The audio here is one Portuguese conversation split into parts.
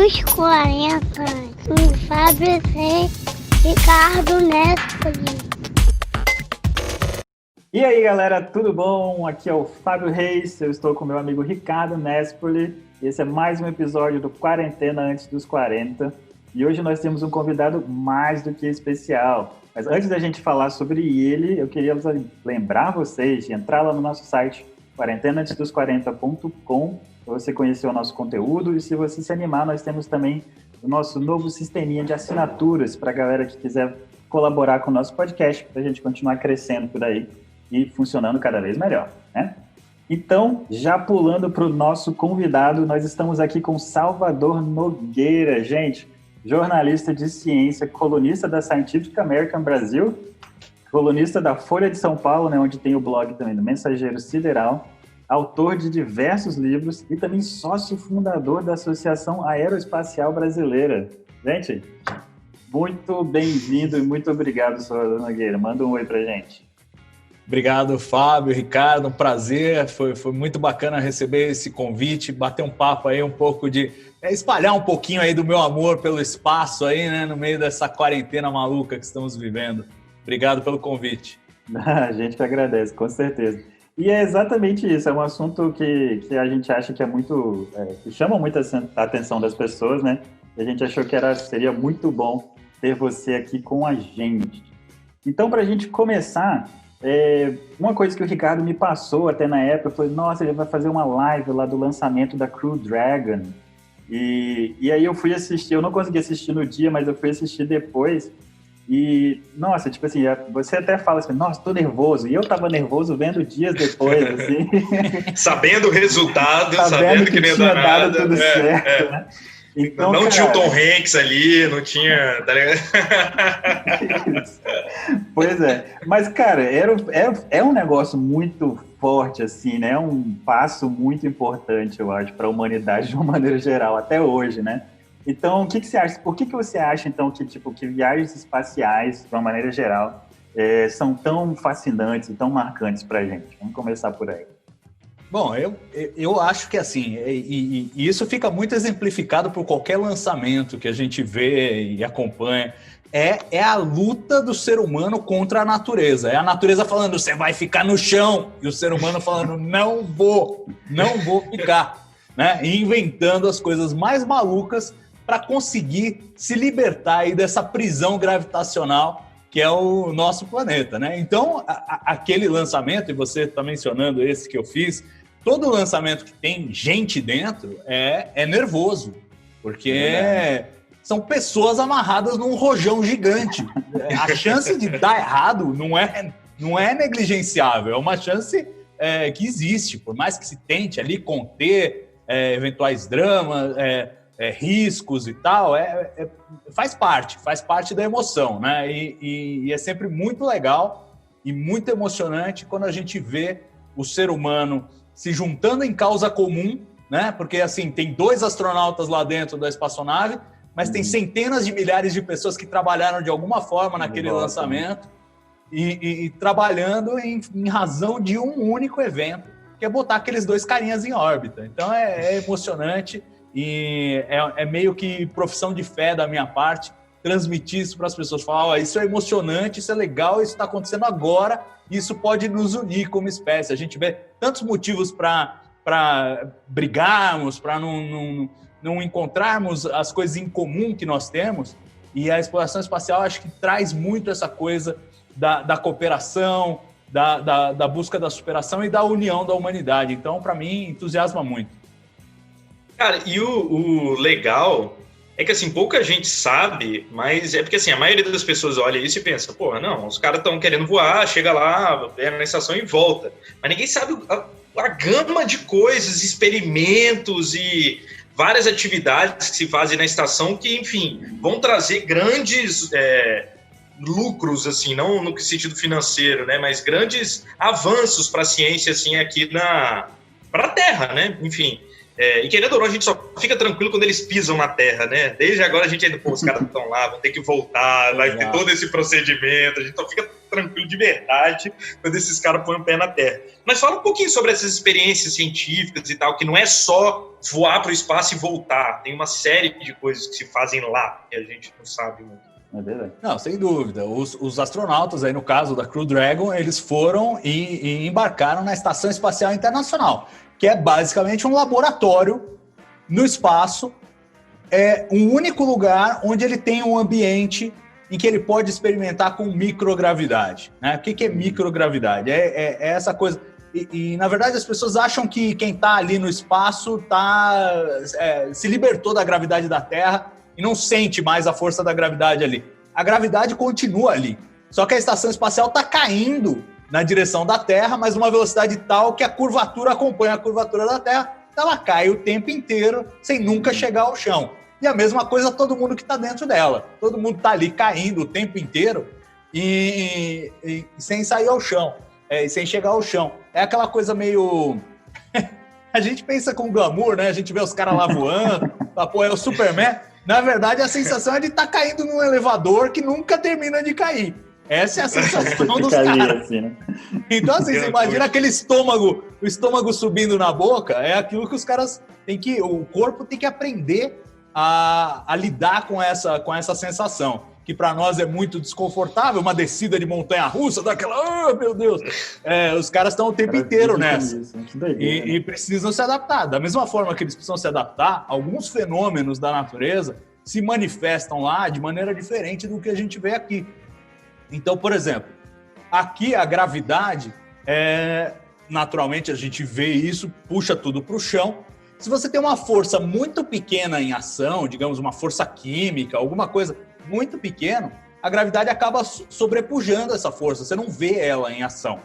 dos 40, com Fábio Reis, Ricardo Nespoli. E aí, galera, tudo bom? Aqui é o Fábio Reis, eu estou com meu amigo Ricardo Nespoli. Esse é mais um episódio do Quarentena Antes dos 40. E hoje nós temos um convidado mais do que especial. Mas antes da gente falar sobre ele, eu queria lembrar vocês de entrar lá no nosso site, quarentenaantesdos40.com, para você conhecer o nosso conteúdo. E se você se animar, nós temos também o nosso novo sisteminha de assinaturas para a galera que quiser colaborar com o nosso podcast, para a gente continuar crescendo por aí e funcionando cada vez melhor, né? Então, já pulando para o nosso convidado, nós estamos aqui com Salvador Nogueira, gente, jornalista de ciência, colunista da Scientific American Brasil, colunista da Folha de São Paulo, né, onde tem o blog também do Mensageiro Sideral, autor de diversos livros e também sócio fundador da Associação Aeroespacial Brasileira. Gente, muito bem-vindo e muito obrigado, Salvador Nogueira. Manda um oi pra gente. Obrigado, Fábio, Ricardo, um prazer, foi muito bacana receber esse convite, bater um papo aí, um pouco de espalhar um pouquinho aí do meu amor pelo espaço aí, né, no meio dessa quarentena maluca que estamos vivendo. Obrigado pelo convite. A gente que agradece, com certeza. E é exatamente isso, é um assunto que a gente acha que é muito, que chama muito a atenção das pessoas, né, e a gente achou que seria muito bom ter você aqui com a gente. Então, para a gente começar... uma coisa que o Ricardo me passou até na época foi, nossa, ele vai fazer uma live lá do lançamento da Crew Dragon, e aí eu fui assistir, eu não consegui assistir no dia, mas eu fui assistir depois, e nossa, tipo assim, você até fala assim, nossa, tô nervoso, e eu tava nervoso vendo dias depois, assim. Sabendo o resultado, sabendo que nem tinha dado tudo certo, né? Então, não cara... tinha o Tom Hanks ali, não tinha... Pois é, mas cara, é um negócio muito forte, assim, né? É um passo muito importante, eu acho, para a humanidade de uma maneira geral, até hoje, né? Então, o que você acha? Por que você acha, então, que viagens espaciais, de uma maneira geral, são tão fascinantes e tão marcantes para a gente? Vamos começar por aí. Bom, eu acho que assim, e isso fica muito exemplificado por qualquer lançamento que a gente vê e acompanha, é a luta do ser humano contra a natureza. É a natureza falando, você vai ficar no chão, e o ser humano falando, não vou ficar, né? E inventando as coisas mais malucas para conseguir se libertar aí dessa prisão gravitacional que é o nosso planeta, né? Então, aquele lançamento, e você está mencionando esse que eu fiz, todo lançamento que tem gente dentro é nervoso, porque são pessoas amarradas num rojão gigante. A chance de dar errado não é negligenciável, é uma chance que existe, por mais que se tente ali conter eventuais dramas, riscos e tal, faz parte da emoção, né? E é sempre muito legal e muito emocionante quando a gente vê o ser humano se juntando em causa comum, né? Porque assim, tem 2 astronautas lá dentro da espaçonave, mas tem centenas de milhares de pessoas que trabalharam de alguma forma naquele lançamento e trabalhando em razão de um único evento, que é botar aqueles 2 carinhas em órbita. Então é emocionante. E é meio que profissão de fé da minha parte transmitir isso para as pessoas, falar, isso é emocionante, isso é legal, isso está acontecendo agora, isso pode nos unir como espécie. A gente vê tantos motivos para brigarmos, para não encontrarmos as coisas em comum que nós temos, e a exploração espacial acho que traz muito essa coisa da cooperação, da busca da superação e da união da humanidade. Então, para mim, entusiasma muito. Cara, e o legal é que, assim, pouca gente sabe, mas é porque, assim, a maioria das pessoas olha isso e pensa, porra, não, os caras estão querendo voar, chega lá, é na estação e volta. Mas ninguém sabe a gama de coisas, experimentos e várias atividades que se fazem na estação que, enfim, vão trazer grandes lucros, assim, não no sentido financeiro, né, mas grandes avanços para a ciência, assim, aqui para a Terra, né? Enfim, e querendo ou não, a gente só fica tranquilo quando eles pisam na Terra, né? Desde agora a gente ainda, pô, os caras estão lá, vão ter que voltar, vai ter todo esse procedimento, a gente só fica tranquilo de verdade quando esses caras põem o pé na Terra. Mas fala um pouquinho sobre essas experiências científicas e tal, que não é só voar para o espaço e voltar, tem uma série de coisas que se fazem lá, que a gente não sabe muito. É verdade. Não, sem dúvida. Os astronautas, aí no caso da Crew Dragon, eles foram e embarcaram na Estação Espacial Internacional, que é basicamente um laboratório no espaço, um único lugar onde ele tem um ambiente em que ele pode experimentar com microgravidade. Né? O que é microgravidade? É essa coisa... E, na verdade, as pessoas acham que quem está ali no espaço se libertou da gravidade da Terra e não sente mais a força da gravidade ali. A gravidade continua ali. Só que a estação espacial está caindo na direção da Terra, mas numa velocidade tal que a curvatura acompanha a curvatura da Terra, ela cai o tempo inteiro sem nunca chegar ao chão. E a mesma coisa todo mundo que está dentro dela. Todo mundo está ali caindo o tempo inteiro e sem sair ao chão, sem chegar ao chão. É aquela coisa meio... A gente pensa com glamour, né? A gente vê os caras lá voando, pô, é o Superman. Na verdade, a sensação é de estar caindo num elevador que nunca termina de cair. Essa é a sensação dos caras. Assim, né? Então, assim, você imagina aquele o estômago subindo na boca, é aquilo que os caras o corpo tem que aprender a lidar com essa sensação, que para nós é muito desconfortável, uma descida de montanha-russa, daquela, meu Deus, os caras estão o tempo inteiro nessa, e precisam se adaptar. Da mesma forma que eles precisam se adaptar, alguns fenômenos da natureza se manifestam lá de maneira diferente do que a gente vê aqui. Então, por exemplo, aqui a gravidade, naturalmente a gente vê isso, puxa tudo para o chão. Se você tem uma força muito pequena em ação, digamos uma força química, alguma coisa muito pequena, a gravidade acaba sobrepujando essa força, você não vê ela em ação.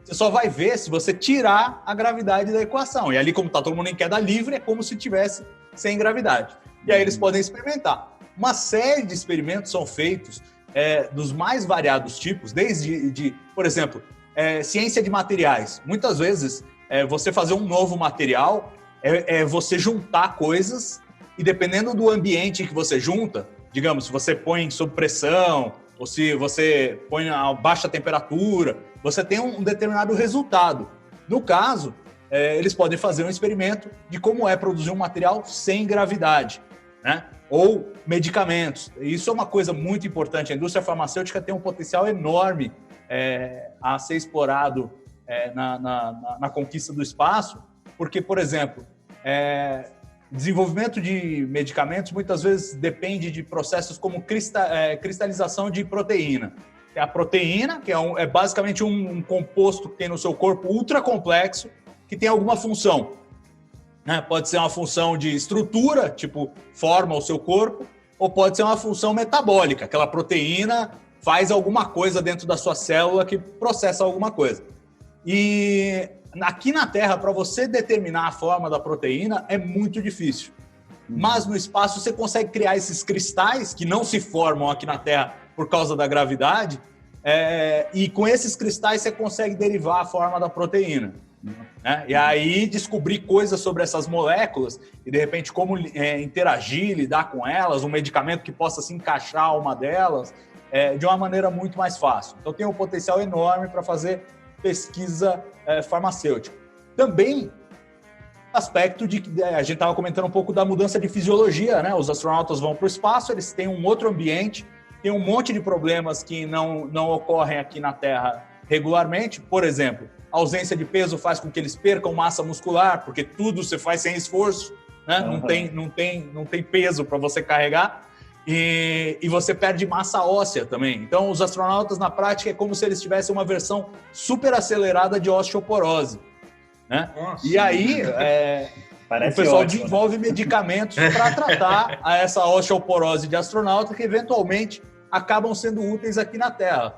Você só vai ver se você tirar a gravidade da equação. E ali, como está todo mundo em queda livre, é como se tivesse sem gravidade. E aí eles podem experimentar. Uma série de experimentos são feitos dos mais variados tipos, desde, por exemplo, ciência de materiais. Muitas vezes, você fazer um novo material você juntar coisas e dependendo do ambiente que você junta, digamos, se você põe sob pressão ou se você põe a baixa temperatura, você tem um determinado resultado. No caso, eles podem fazer um experimento de como é produzir um material sem gravidade, né? Ou medicamentos. Isso é uma coisa muito importante. A indústria farmacêutica tem um potencial enorme a ser explorado na conquista do espaço, porque, por exemplo, desenvolvimento de medicamentos muitas vezes depende de processos como cristalização de proteína. A proteína, que é basicamente um composto que tem no seu corpo ultra complexo, que tem alguma função. Pode ser uma função de estrutura, tipo, forma o seu corpo, ou pode ser uma função metabólica, aquela proteína faz alguma coisa dentro da sua célula que processa alguma coisa. E aqui na Terra, para você determinar a forma da proteína, é muito difícil. Mas no espaço você consegue criar esses cristais que não se formam aqui na Terra por causa da gravidade, e com esses cristais você consegue derivar a forma da proteína. E aí descobrir coisas sobre essas moléculas e de repente como interagir, lidar com elas, um medicamento que possa se encaixar a uma delas de uma maneira muito mais fácil. Então tem um potencial enorme para fazer pesquisa farmacêutica. Também aspecto de que a gente estava comentando um pouco da mudança de fisiologia, né? Os astronautas vão para o espaço, eles têm um outro ambiente, tem um monte de problemas que não ocorrem aqui na Terra regularmente. Por exemplo, a ausência de peso faz com que eles percam massa muscular, porque tudo você faz sem esforço, né? Não tem peso para você carregar, e você perde massa óssea também. Então, os astronautas, na prática, é como se eles tivessem uma versão super acelerada de osteoporose, né? Nossa. E aí, o pessoal ótimo, desenvolve medicamentos para tratar essa osteoporose de astronauta, que eventualmente acabam sendo úteis aqui na Terra.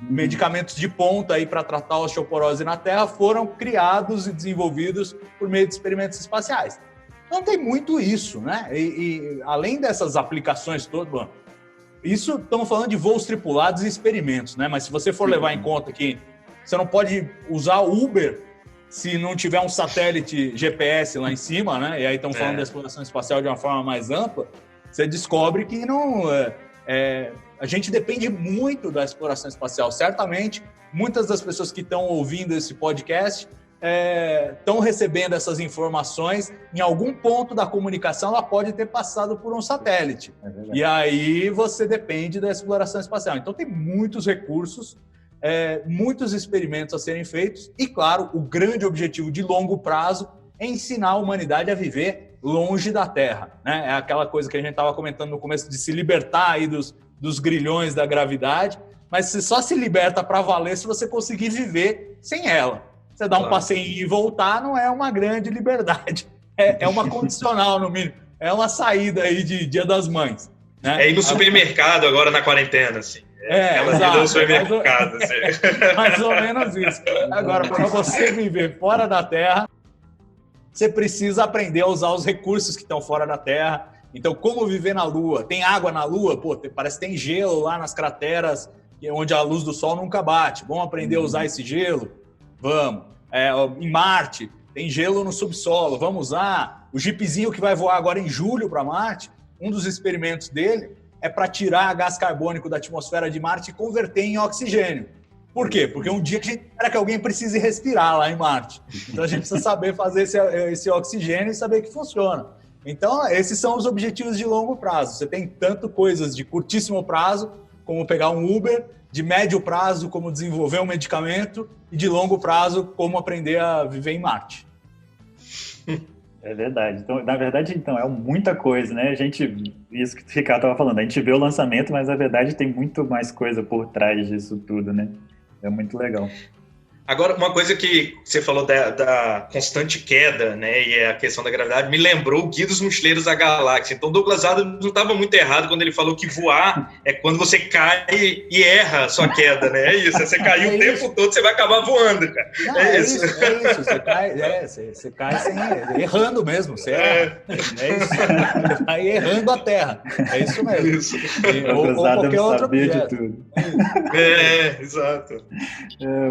Medicamentos de ponta aí para tratar a osteoporose na Terra foram criados e desenvolvidos por meio de experimentos espaciais. Então tem muito isso, né? E além dessas aplicações todas, isso estamos falando de voos tripulados e experimentos, né? Mas se você for levar em conta que você não pode usar Uber se não tiver um satélite GPS lá em cima, né? E aí estão falando da exploração espacial de uma forma mais ampla, você descobre que não... a gente depende muito da exploração espacial. Certamente, muitas das pessoas que estão ouvindo esse podcast estão recebendo essas informações. Em algum ponto da comunicação, ela pode ter passado por um satélite. E aí você depende da exploração espacial. Então, tem muitos recursos, muitos experimentos a serem feitos. E, claro, o grande objetivo de longo prazo é ensinar a humanidade a viver longe da Terra, né? É aquela coisa que a gente estava comentando no começo, de se libertar aí dos grilhões da gravidade, mas você só se liberta para valer se você conseguir viver sem ela. Você dá um passeio e voltar não é uma grande liberdade. É uma condicional, no mínimo. É uma saída aí de Dia das Mães. Né? Ir no supermercado agora na quarentena, assim. Aquela vida no supermercado. Assim. Mais ou menos isso. Agora, para você viver fora da Terra, você precisa aprender a usar os recursos que estão fora da Terra. Então, como viver na Lua? Tem água na Lua? Pô, parece que tem gelo lá nas crateras, onde a luz do Sol nunca bate. Vamos aprender a usar esse gelo? Vamos. Em Marte, tem gelo no subsolo, vamos usar. O jipezinho que vai voar agora em julho para Marte, um dos experimentos dele é para tirar gás carbônico da atmosfera de Marte e converter em oxigênio. Por quê? Porque um dia que a gente espera que alguém precise respirar lá em Marte. Então a gente precisa saber fazer esse oxigênio e saber que funciona. Então esses são os objetivos de longo prazo. Você tem tanto coisas de curtíssimo prazo, como pegar um Uber, de médio prazo, como desenvolver um medicamento, e de longo prazo, como aprender a viver em Marte. É verdade. Então, na verdade, é muita coisa, né? Isso que o Ricardo estava falando, a gente vê o lançamento, mas na verdade tem muito mais coisa por trás disso tudo, né? É muito legal. Agora, uma coisa que você falou da constante queda, né, e a questão da gravidade, me lembrou o Guia dos Mochileiros da Galáxia. Então, Douglas Adams não estava muito errado quando ele falou que voar é quando você cai e erra a sua queda, né? É isso, você caiu o tempo todo, você vai acabar voando, cara. Não, é isso. Você cai errando mesmo, você erra. É isso. Você vai errando a Terra. É isso mesmo. Isso. Ou qualquer outro objeto. De tudo. Exato.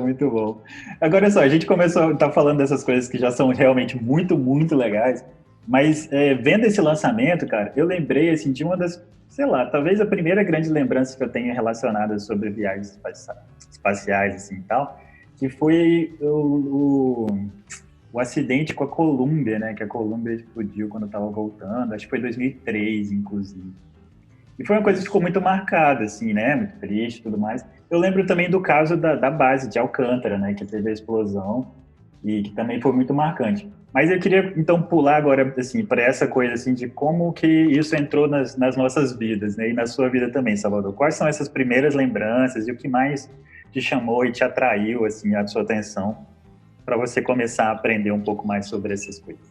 Muito bom. Agora só, a gente começou a estar falando dessas coisas que já são realmente muito, muito legais, mas vendo esse lançamento, cara, eu lembrei assim, de uma das, sei lá, talvez a primeira grande lembrança que eu tenho relacionada sobre viagens espaciais assim, e tal, que foi o acidente com a Columbia, né, que a Columbia explodiu quando eu estava voltando, acho que foi 2003, inclusive. E foi uma coisa que ficou muito marcada, assim, né, muito triste e tudo mais. Eu lembro também do caso da base de Alcântara, né, que teve a explosão e que também foi muito marcante. Mas eu queria, então, pular agora, assim, para essa coisa, assim, de como que isso entrou nas nossas vidas, né, e na sua vida também, Salvador. Quais são essas primeiras lembranças e o que mais te chamou e te atraiu, assim, a sua atenção para você começar a aprender um pouco mais sobre essas coisas?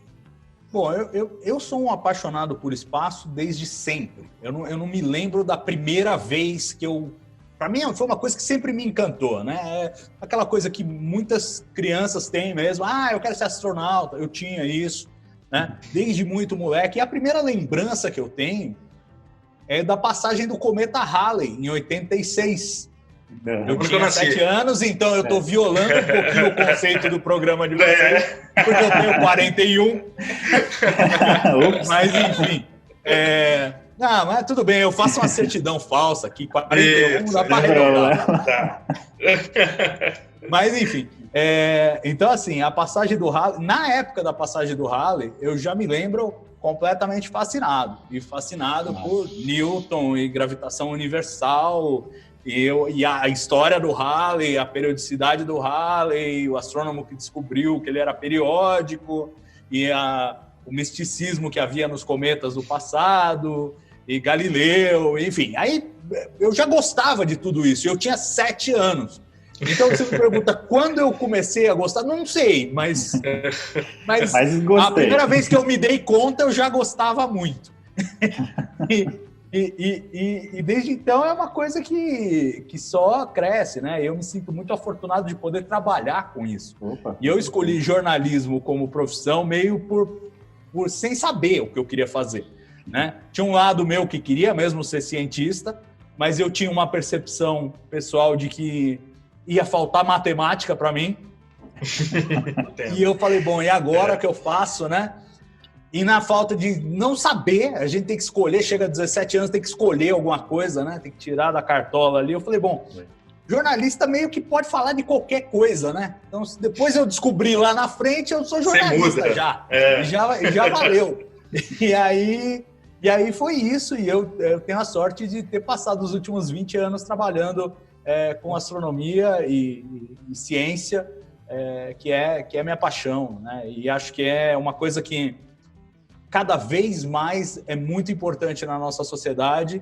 Bom, eu sou um apaixonado por espaço desde sempre. Eu não me lembro da primeira vez que eu... Para mim, foi uma coisa que sempre me encantou, né? É aquela coisa que muitas crianças têm mesmo. Eu quero ser astronauta. Eu tinha isso, né? Desde muito moleque. E a primeira lembrança que eu tenho é da passagem do cometa Halley, em 86. Eu tinha 7 anos, então eu estou violando um pouquinho o conceito do programa de vocês, porque eu tenho 41. Mas, enfim. Mas tudo bem, eu faço uma certidão falsa aqui, 41, não dá para arredondar. Mas, enfim. Então, assim, a passagem do Halley, na época da passagem do Halley, eu já me lembro completamente fascinado. E fascinado por Newton e gravitação universal... E a história do Halley, a periodicidade do Halley, o astrônomo que descobriu que ele era periódico, e o misticismo que havia nos cometas do passado, e Galileu, enfim. Aí eu já gostava de tudo isso, eu tinha 7 anos. Então você me pergunta, quando eu comecei a gostar? Não sei, mas a primeira vez que eu me dei conta, eu já gostava muito. E desde então é uma coisa que só cresce, né? Eu me sinto muito afortunado de poder trabalhar com isso. E eu escolhi jornalismo como profissão meio por sem saber o que eu queria fazer, né? Tinha um lado meu que queria mesmo ser cientista, mas eu tinha uma percepção pessoal de que ia faltar matemática para mim. E eu falei, bom, e agora o que eu faço, né? E na falta de não saber, a gente tem que escolher, chega a 17 anos, tem que escolher alguma coisa, né? Tem que tirar da cartola ali. Eu falei, bom, jornalista meio que pode falar de qualquer coisa, né? Então, se depois eu descobri lá na frente, eu sou jornalista já. Já valeu. E aí foi isso, e eu tenho a sorte de ter passado os últimos 20 anos trabalhando com astronomia e ciência, que é minha paixão, né? E acho que é uma coisa que cada vez mais é muito importante na nossa sociedade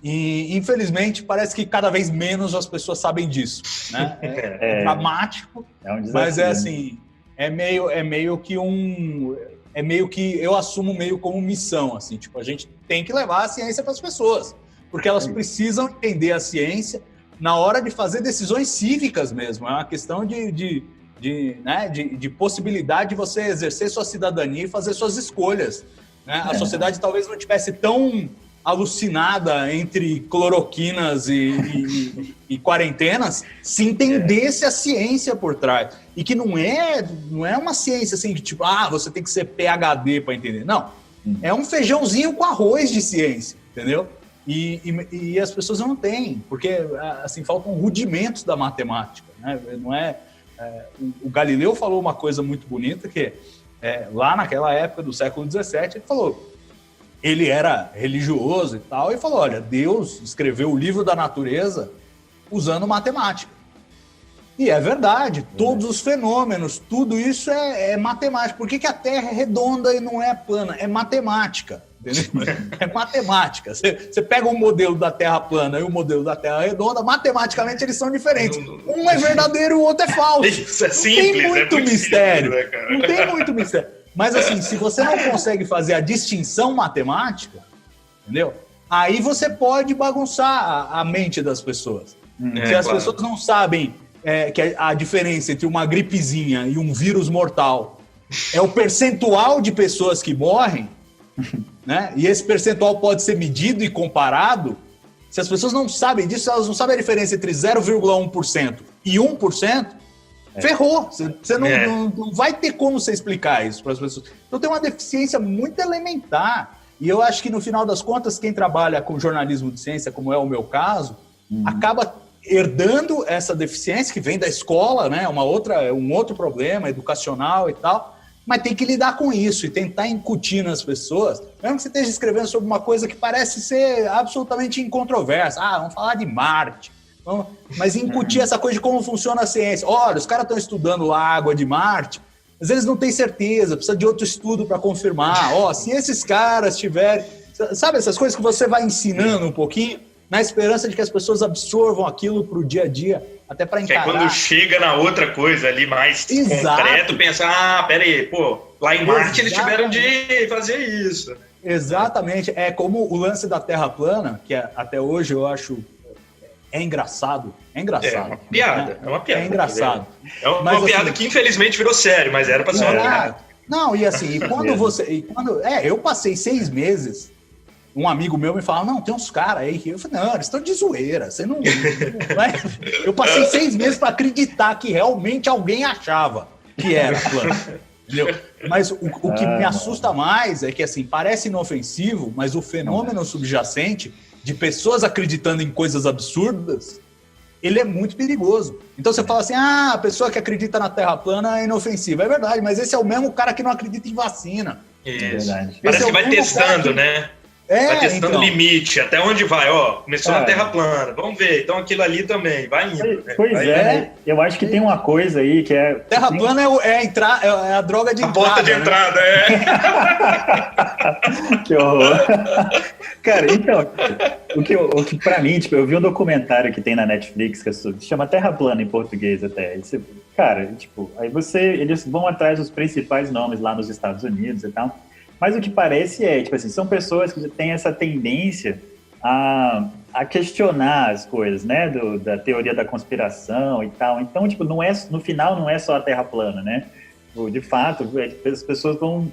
e, infelizmente, parece que cada vez menos as pessoas sabem disso, né? É dramático, é um desafio, mas assim, é meio que eu assumo meio como missão, assim, tipo, a gente tem que levar a ciência para as pessoas, porque elas precisam entender a ciência na hora de fazer decisões cívicas mesmo, é uma questão de possibilidade de você exercer sua cidadania e fazer suas escolhas, né? A sociedade talvez não tivesse tão alucinada entre cloroquinas e quarentenas se entendesse a ciência por trás. E que não é uma ciência assim que tipo, você tem que ser PhD para entender. Não, é um feijãozinho com arroz de ciência, entendeu? E as pessoas não têm, porque assim, faltam rudimentos da matemática, né? Não é... o Galileu falou uma coisa muito bonita, que lá naquela época do século XVII, ele falou, ele era religioso e tal, e falou, olha, Deus escreveu o livro da natureza usando matemática. E é verdade, todos os fenômenos, tudo isso é matemática. Por que a Terra é redonda e não é plana? É matemática, entendeu? É matemática. Você pega um modelo da Terra plana e o modelo da Terra redonda, matematicamente eles são diferentes. Um é verdadeiro e o outro é falso. Isso é simples, não tem muito mistério. Simples, né, cara? Não tem muito mistério. Mas assim, se você não consegue fazer a distinção matemática, entendeu? Aí você pode bagunçar a mente das pessoas. Se as pessoas não sabem que a diferença entre uma gripezinha e um vírus mortal é o percentual de pessoas que morrem, né? E esse percentual pode ser medido e comparado. Se as pessoas não sabem disso, elas não sabem a diferença entre 0,1% e 1%, ferrou. Você não vai ter como você explicar isso para as pessoas. Então tem uma deficiência muito elementar. E eu acho que, no final das contas, quem trabalha com jornalismo de ciência, como é o meu caso, acaba herdando essa deficiência que vem da escola, né? Um outro problema educacional e tal, mas tem que lidar com isso e tentar incutir nas pessoas, mesmo que você esteja escrevendo sobre uma coisa que parece ser absolutamente incontroversa. Vamos falar de Marte. Mas incutir essa coisa de como funciona a ciência. Olha, os caras estão estudando a água de Marte, mas eles não têm certeza, precisa de outro estudo para confirmar. Se esses caras tiverem... Sabe essas coisas que você vai ensinando um pouquinho, na esperança de que as pessoas absorvam aquilo para o dia a dia, até para encarar. Que quando chega na outra coisa ali mais concreto, pensa, peraí, lá em Marte eles tiveram de fazer isso. Exatamente. É como o lance da Terra plana, que até hoje eu acho engraçado. É engraçado. É uma piada. Né? É uma piada. É engraçado. É uma piada que infelizmente virou sério, mas era para ser uma piada. Não, e assim, eu passei 6 meses... Um amigo meu me falava, não, tem uns caras aí que... Eu falei, não, eles estão de zoeira, você não vai... Eu passei 6 meses para acreditar que realmente alguém achava que era plano, entendeu? Mas o que me assusta mais é que, assim, parece inofensivo, mas o fenômeno subjacente de pessoas acreditando em coisas absurdas, ele é muito perigoso. Então você fala assim, a pessoa que acredita na Terra plana é inofensiva. É verdade, mas esse é o mesmo cara que não acredita em vacina. Isso. Parece que vai testando, né? Vai testando limite, até onde vai, começou na Terra plana, vamos ver, então aquilo ali também, vai indo. Pois né? Eu acho que tem uma coisa aí que é... Terra plana é a droga de entrada. A porta de entrada, Que horror. Cara, então, o que pra mim, tipo, eu vi um documentário que tem na Netflix, que se chama Terra Plana em português até, cara, tipo, aí eles vão atrás dos principais nomes lá nos Estados Unidos e tal. Mas o que parece tipo assim, são pessoas que têm essa tendência a questionar as coisas, né, da teoria da conspiração e tal. Então, tipo, no final não é só a Terra plana, né? De fato, as pessoas vão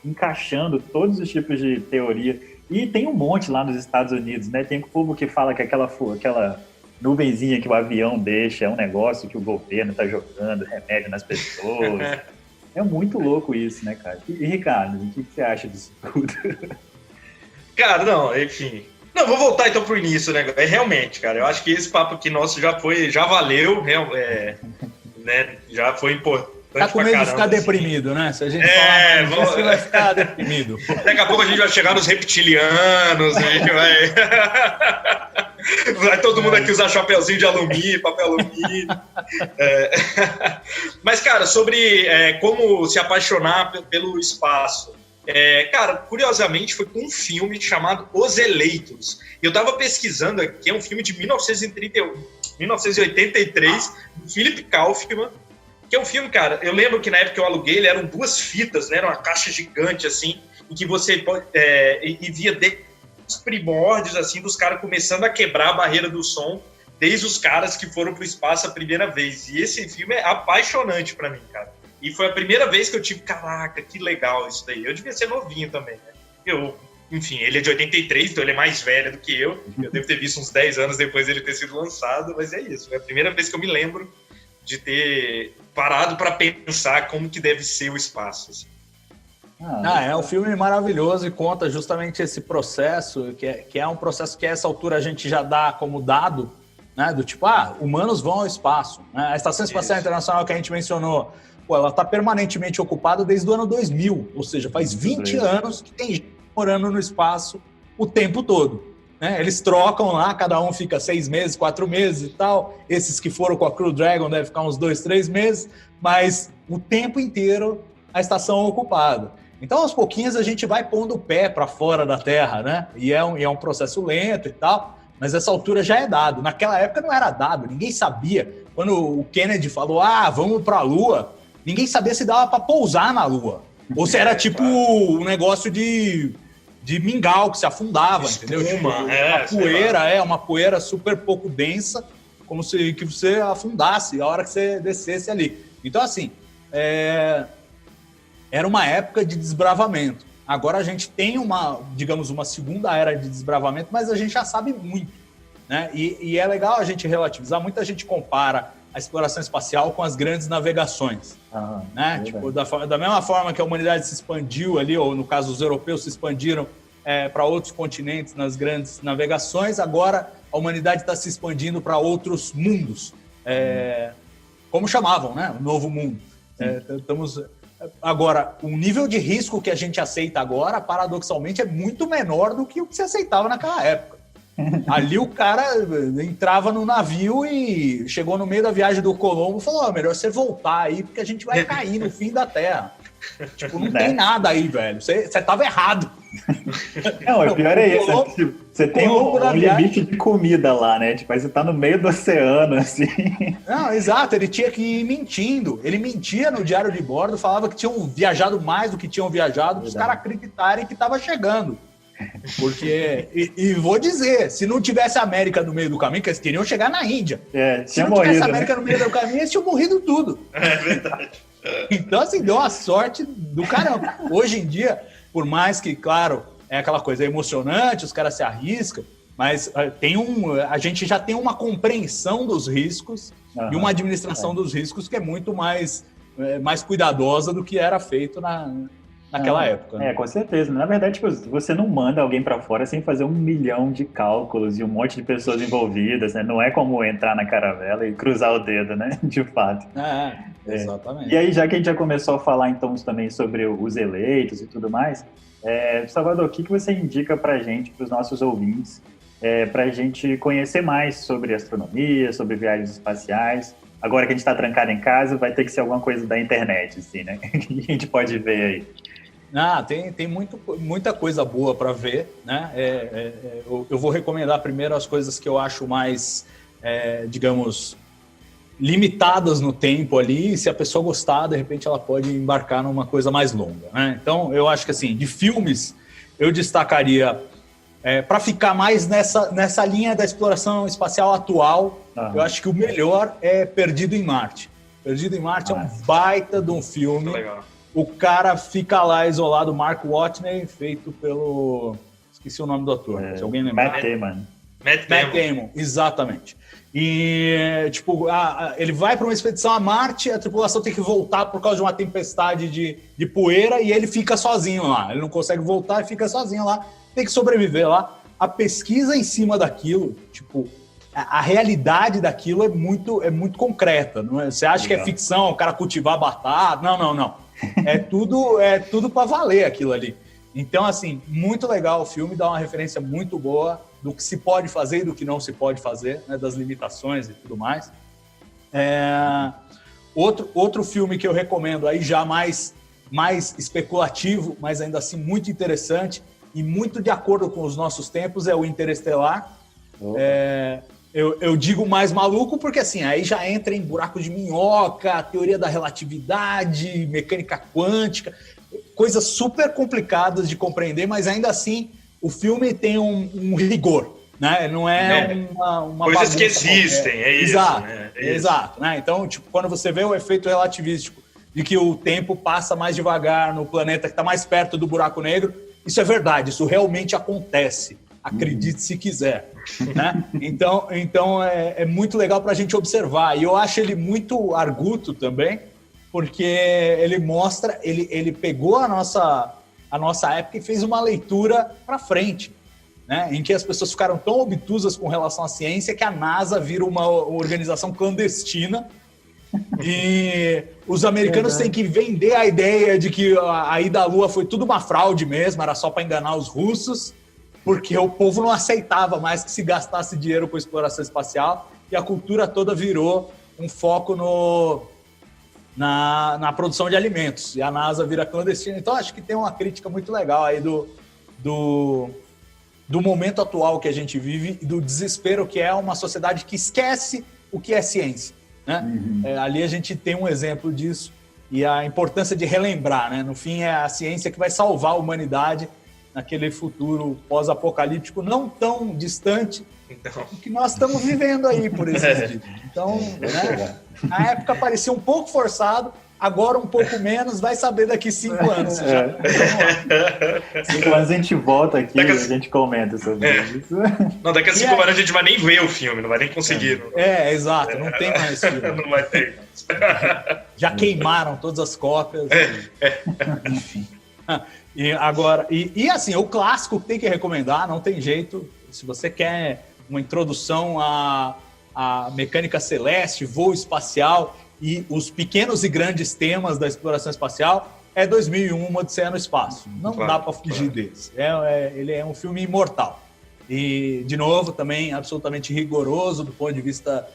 encaixando todos os tipos de teoria. E tem um monte lá nos Estados Unidos, né? Tem o povo que fala que aquela nuvenzinha que o avião deixa, é um negócio que o governo tá jogando remédio nas pessoas. É muito louco isso, né, cara? E Ricardo, o que você acha disso tudo? Cara, não, enfim. Não, vou voltar então pro início, né? Realmente, cara, eu acho que esse papo aqui nosso já valeu, né? Já foi importante. Tá com medo de ficar deprimido, né? Se a gente falar, você vai ficar deprimido. Daqui a pouco a gente vai chegar nos reptilianos, a gente vai... Vai todo mundo aqui usar chapeuzinho de alumínio, papel alumínio. Mas, cara, sobre como se apaixonar pelo espaço. Cara, curiosamente, foi com um filme chamado Os Eleitos. Eu tava pesquisando aqui, é um filme de 1983, do Philip Kaufman, que é um filme, cara, eu lembro que na época que eu aluguei, ele eram 2 fitas, né? Era uma caixa gigante, assim, em que você e via os primórdios, assim, dos caras começando a quebrar a barreira do som, desde os caras que foram pro espaço a primeira vez. E esse filme é apaixonante pra mim, cara. E foi a primeira vez que eu tive, caraca, que legal isso daí. Eu devia ser novinho também, né? Enfim, ele é de 83, então ele é mais velho do que eu. Eu devo ter visto uns 10 anos depois dele ter sido lançado, mas é isso. Foi a primeira vez que eu me lembro de ter parado para pensar como que deve ser o espaço. Assim. É um filme maravilhoso e conta justamente esse processo, que é um processo que a essa altura a gente já dá como dado, né? Do tipo, humanos vão ao espaço. Né? A Estação Espacial Internacional que a gente mencionou, ela está permanentemente ocupada desde o ano 2000, ou seja, faz 20 anos que tem gente morando no espaço o tempo todo. Né? Eles trocam lá, cada um fica 6 meses, 4 meses e tal. Esses que foram com a Crew Dragon devem ficar uns 2, 3 meses, mas o tempo inteiro a estação é ocupada. Então, aos pouquinhos, a gente vai pondo o pé para fora da Terra, né? E é um processo lento e tal, mas essa altura já é dado. Naquela época não era dado, ninguém sabia. Quando o Kennedy falou, vamos para a Lua, ninguém sabia se dava para pousar na Lua. Ou se era tipo um negócio de mingau que se afundava, entendeu? Tipo, uma poeira, uma poeira super pouco densa, como se que você afundasse a hora que você descesse ali. Então, assim, era uma época de desbravamento. Agora a gente tem uma segunda era de desbravamento, mas a gente já sabe muito, né? E é legal a gente relativizar. Muita gente compara a exploração espacial com as grandes navegações, né? Tipo, da mesma forma que a humanidade se expandiu ali, ou no caso os europeus se expandiram para outros continentes nas grandes navegações, agora a humanidade está se expandindo para outros mundos, como chamavam, né? O novo mundo. Agora, o nível de risco que a gente aceita agora, paradoxalmente, é muito menor do que o que se aceitava naquela época. Ali o cara entrava no navio e chegou no meio da viagem do Colombo e falou, melhor você voltar aí, porque a gente vai cair no fim da Terra. Tipo, não tem nada aí, velho. Você tava errado. Não, o pior é isso. Você tem um limite de comida lá, né? Tipo, aí você tá no meio do oceano, assim. Não, exato. Ele tinha que ir mentindo. Ele mentia no diário de bordo, falava que tinham viajado mais do que tinham viajado, para os caras acreditarem que tava chegando. Porque, e vou dizer, se não tivesse a América no meio do caminho, que eles queriam chegar na Índia. Se não tivesse a América no meio do caminho, eles tinham morrido tudo. É verdade. Então, assim, deu uma sorte do caramba. Hoje em dia, por mais que, claro, é aquela coisa emocionante, os caras se arriscam, mas a gente já tem uma compreensão dos riscos e uma administração dos riscos que é muito mais cuidadosa do que era feito naquela época. Né? Com certeza. Na verdade, tipo, você não manda alguém para fora sem fazer 1 milhão de cálculos e um monte de pessoas envolvidas, né? Não é como entrar na caravela e cruzar o dedo, né? De fato. Exatamente. E aí, já que a gente já começou a falar, então, também sobre os eleitos e tudo mais, Salvador, o que você indica pra gente, pros nossos ouvintes, pra gente conhecer mais sobre astronomia, sobre viagens espaciais? Agora que a gente está trancado em casa, vai ter que ser alguma coisa da internet, assim, né? Que a gente pode ver aí. Tem muita coisa boa para ver, né? Eu vou recomendar primeiro as coisas que eu acho mais, digamos, limitadas no tempo ali. E se a pessoa gostar, de repente ela pode embarcar numa coisa mais longa, né? Então, eu acho que, assim, de filmes, eu destacaria, para ficar mais nessa linha da exploração espacial atual, eu acho que o melhor é Perdido em Marte. Perdido em Marte é um baita de um filme. Legal. O cara fica lá isolado, Mark Watney, feito pelo... Esqueci o nome do ator, se alguém lembrar. Matt Damon. Matt Damon, exatamente. E, tipo, ele vai para uma expedição a Marte, a tripulação tem que voltar por causa de uma tempestade de poeira e ele fica sozinho lá. Ele não consegue voltar e fica sozinho lá, tem que sobreviver lá. A pesquisa em cima daquilo, tipo, a realidade daquilo é muito concreta. Não é? Você acha que é ficção, o cara cultivar batata? Não. É tudo para valer aquilo ali. Então, assim, muito legal o filme, dá uma referência muito boa do que se pode fazer e do que não se pode fazer, né, das limitações e tudo mais. Outro filme que eu recomendo aí, já mais especulativo, mas ainda assim muito interessante e muito de acordo com os nossos tempos, é o Interestelar. Eu digo mais maluco porque assim, aí já entra em buraco de minhoca, teoria da relatividade, mecânica quântica, coisas super complicadas de compreender, mas ainda assim o filme tem um rigor, né? Não é uma coisas que existem, é isso. Exato, né? Exato. Né? Então, tipo, quando você vê o efeito relativístico de que o tempo passa mais devagar no planeta que está mais perto do buraco negro, isso é verdade, isso realmente acontece. Acredite se quiser. Né? Então é muito legal para a gente observar. E eu acho ele muito arguto também, porque ele mostra, ele pegou a nossa época e fez uma leitura para frente, né? Em que as pessoas ficaram tão obtusas com relação à ciência que a NASA vira uma organização clandestina e os americanos têm que vender a ideia de que a ida à Lua foi tudo uma fraude mesmo, era só para enganar os russos, porque o povo não aceitava mais que se gastasse dinheiro com exploração espacial e a cultura toda virou um foco na produção de alimentos, e a NASA vira clandestina. Então, acho que tem uma crítica muito legal aí do momento atual que a gente vive e do desespero que é uma sociedade que esquece o que é ciência. Né? Ali a gente tem um exemplo disso e a importância de relembrar. Né? No fim, é a ciência que vai salvar a humanidade naquele futuro pós-apocalíptico não tão distante que nós estamos vivendo aí por esses dias. Então, né, na época parecia um pouco forçado, agora um pouco menos, vai saber daqui 5 anos. 5 anos a gente volta aqui e a gente comenta sobre isso. Não, daqui a 5 anos a gente vai nem ver o filme, não vai nem conseguir. Exato, não tem mais filme. Não vai ter. Já queimaram todas as cópias. Enfim. E agora, e assim, o clássico que tem que recomendar, não tem jeito, se você quer uma introdução à mecânica celeste, voo espacial e os pequenos e grandes temas da exploração espacial, é 2001, Uma Odisseia no Espaço. Não dá para fugir deles. Ele é um filme imortal. E, de novo, também absolutamente rigoroso do ponto de vista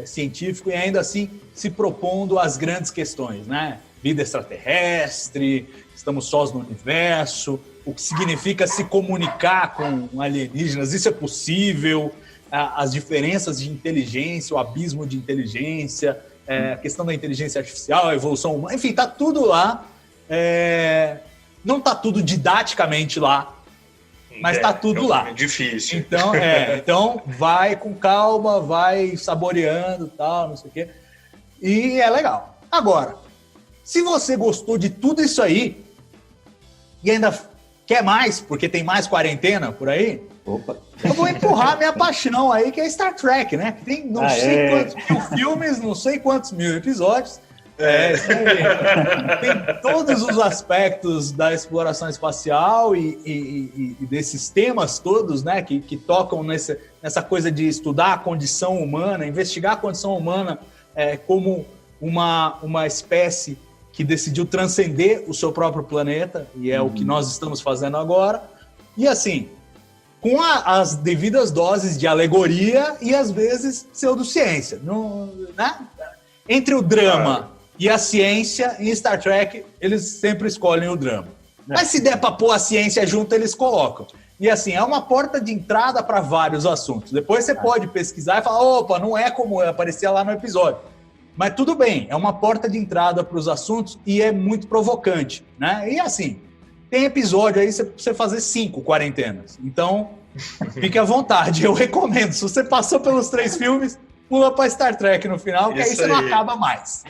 científico e ainda assim se propondo às grandes questões, né? Vida extraterrestre, estamos sós no universo, o que significa se comunicar com alienígenas, isso é possível, as diferenças de inteligência, o abismo de inteligência, a questão da inteligência artificial, a evolução humana, enfim, está tudo lá. Não está tudo didaticamente lá, mas está tudo lá. É difícil. Então vai com calma, vai saboreando, tal, não sei o quê. E é legal. Agora, se você gostou de tudo isso aí e ainda quer mais, porque tem mais quarentena por aí, eu vou empurrar minha paixão aí, que é Star Trek, né? Que tem não sei quantos mil filmes, não sei quantos mil episódios. Tem todos os aspectos da exploração espacial e desses temas todos, né? Que tocam nessa coisa de estudar a condição humana, investigar a condição humana como uma espécie que decidiu transcender o seu próprio planeta, e é o que nós estamos fazendo agora. E assim, com as devidas doses de alegoria e, às vezes, pseudociência. Né? Entre o drama e a ciência, em Star Trek, eles sempre escolhem o drama. Mas se der para pôr a ciência junto, eles colocam. E assim, é uma porta de entrada para vários assuntos. Depois você pode pesquisar e falar, opa, não é como aparecia lá no episódio. Mas tudo bem, é uma porta de entrada para os assuntos e é muito provocante, né? E assim, tem episódio aí para você fazer 5 quarentenas. Então, fique à vontade, eu recomendo. Se você passou pelos 3 filmes, pula para Star Trek no final, que aí você não acaba mais.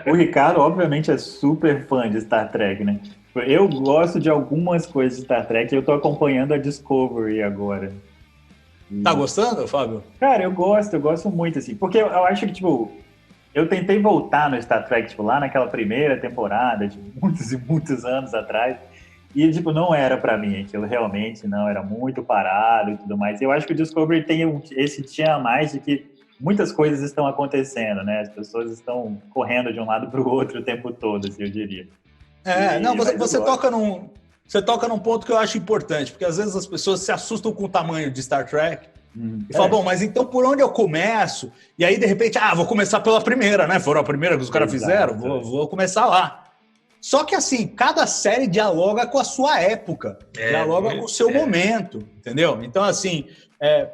O Ricardo, obviamente, é super fã de Star Trek, né? Eu gosto de algumas coisas de Star Trek e eu tô acompanhando a Discovery agora. Tá gostando, Fábio? Cara, eu gosto muito, assim, porque eu acho que, tipo, eu tentei voltar no Star Trek, tipo, lá naquela primeira temporada, de muitos e muitos anos atrás, e, tipo, não era pra mim, aquilo realmente não, era muito parado e tudo mais. Eu acho que o Discovery tem esse tinha a mais de que muitas coisas estão acontecendo, né? As pessoas estão correndo de um lado pro outro o tempo todo, assim, eu diria. Não, você toca num ponto que eu acho importante, porque às vezes as pessoas se assustam com o tamanho de Star Trek e falam, bom, mas então por onde eu começo? E aí, de repente, vou começar pela primeira, né? Foram a primeira que os caras fizeram, vou começar lá. Só que, assim, cada série dialoga com a sua época, dialoga com o seu momento, entendeu? Então, assim,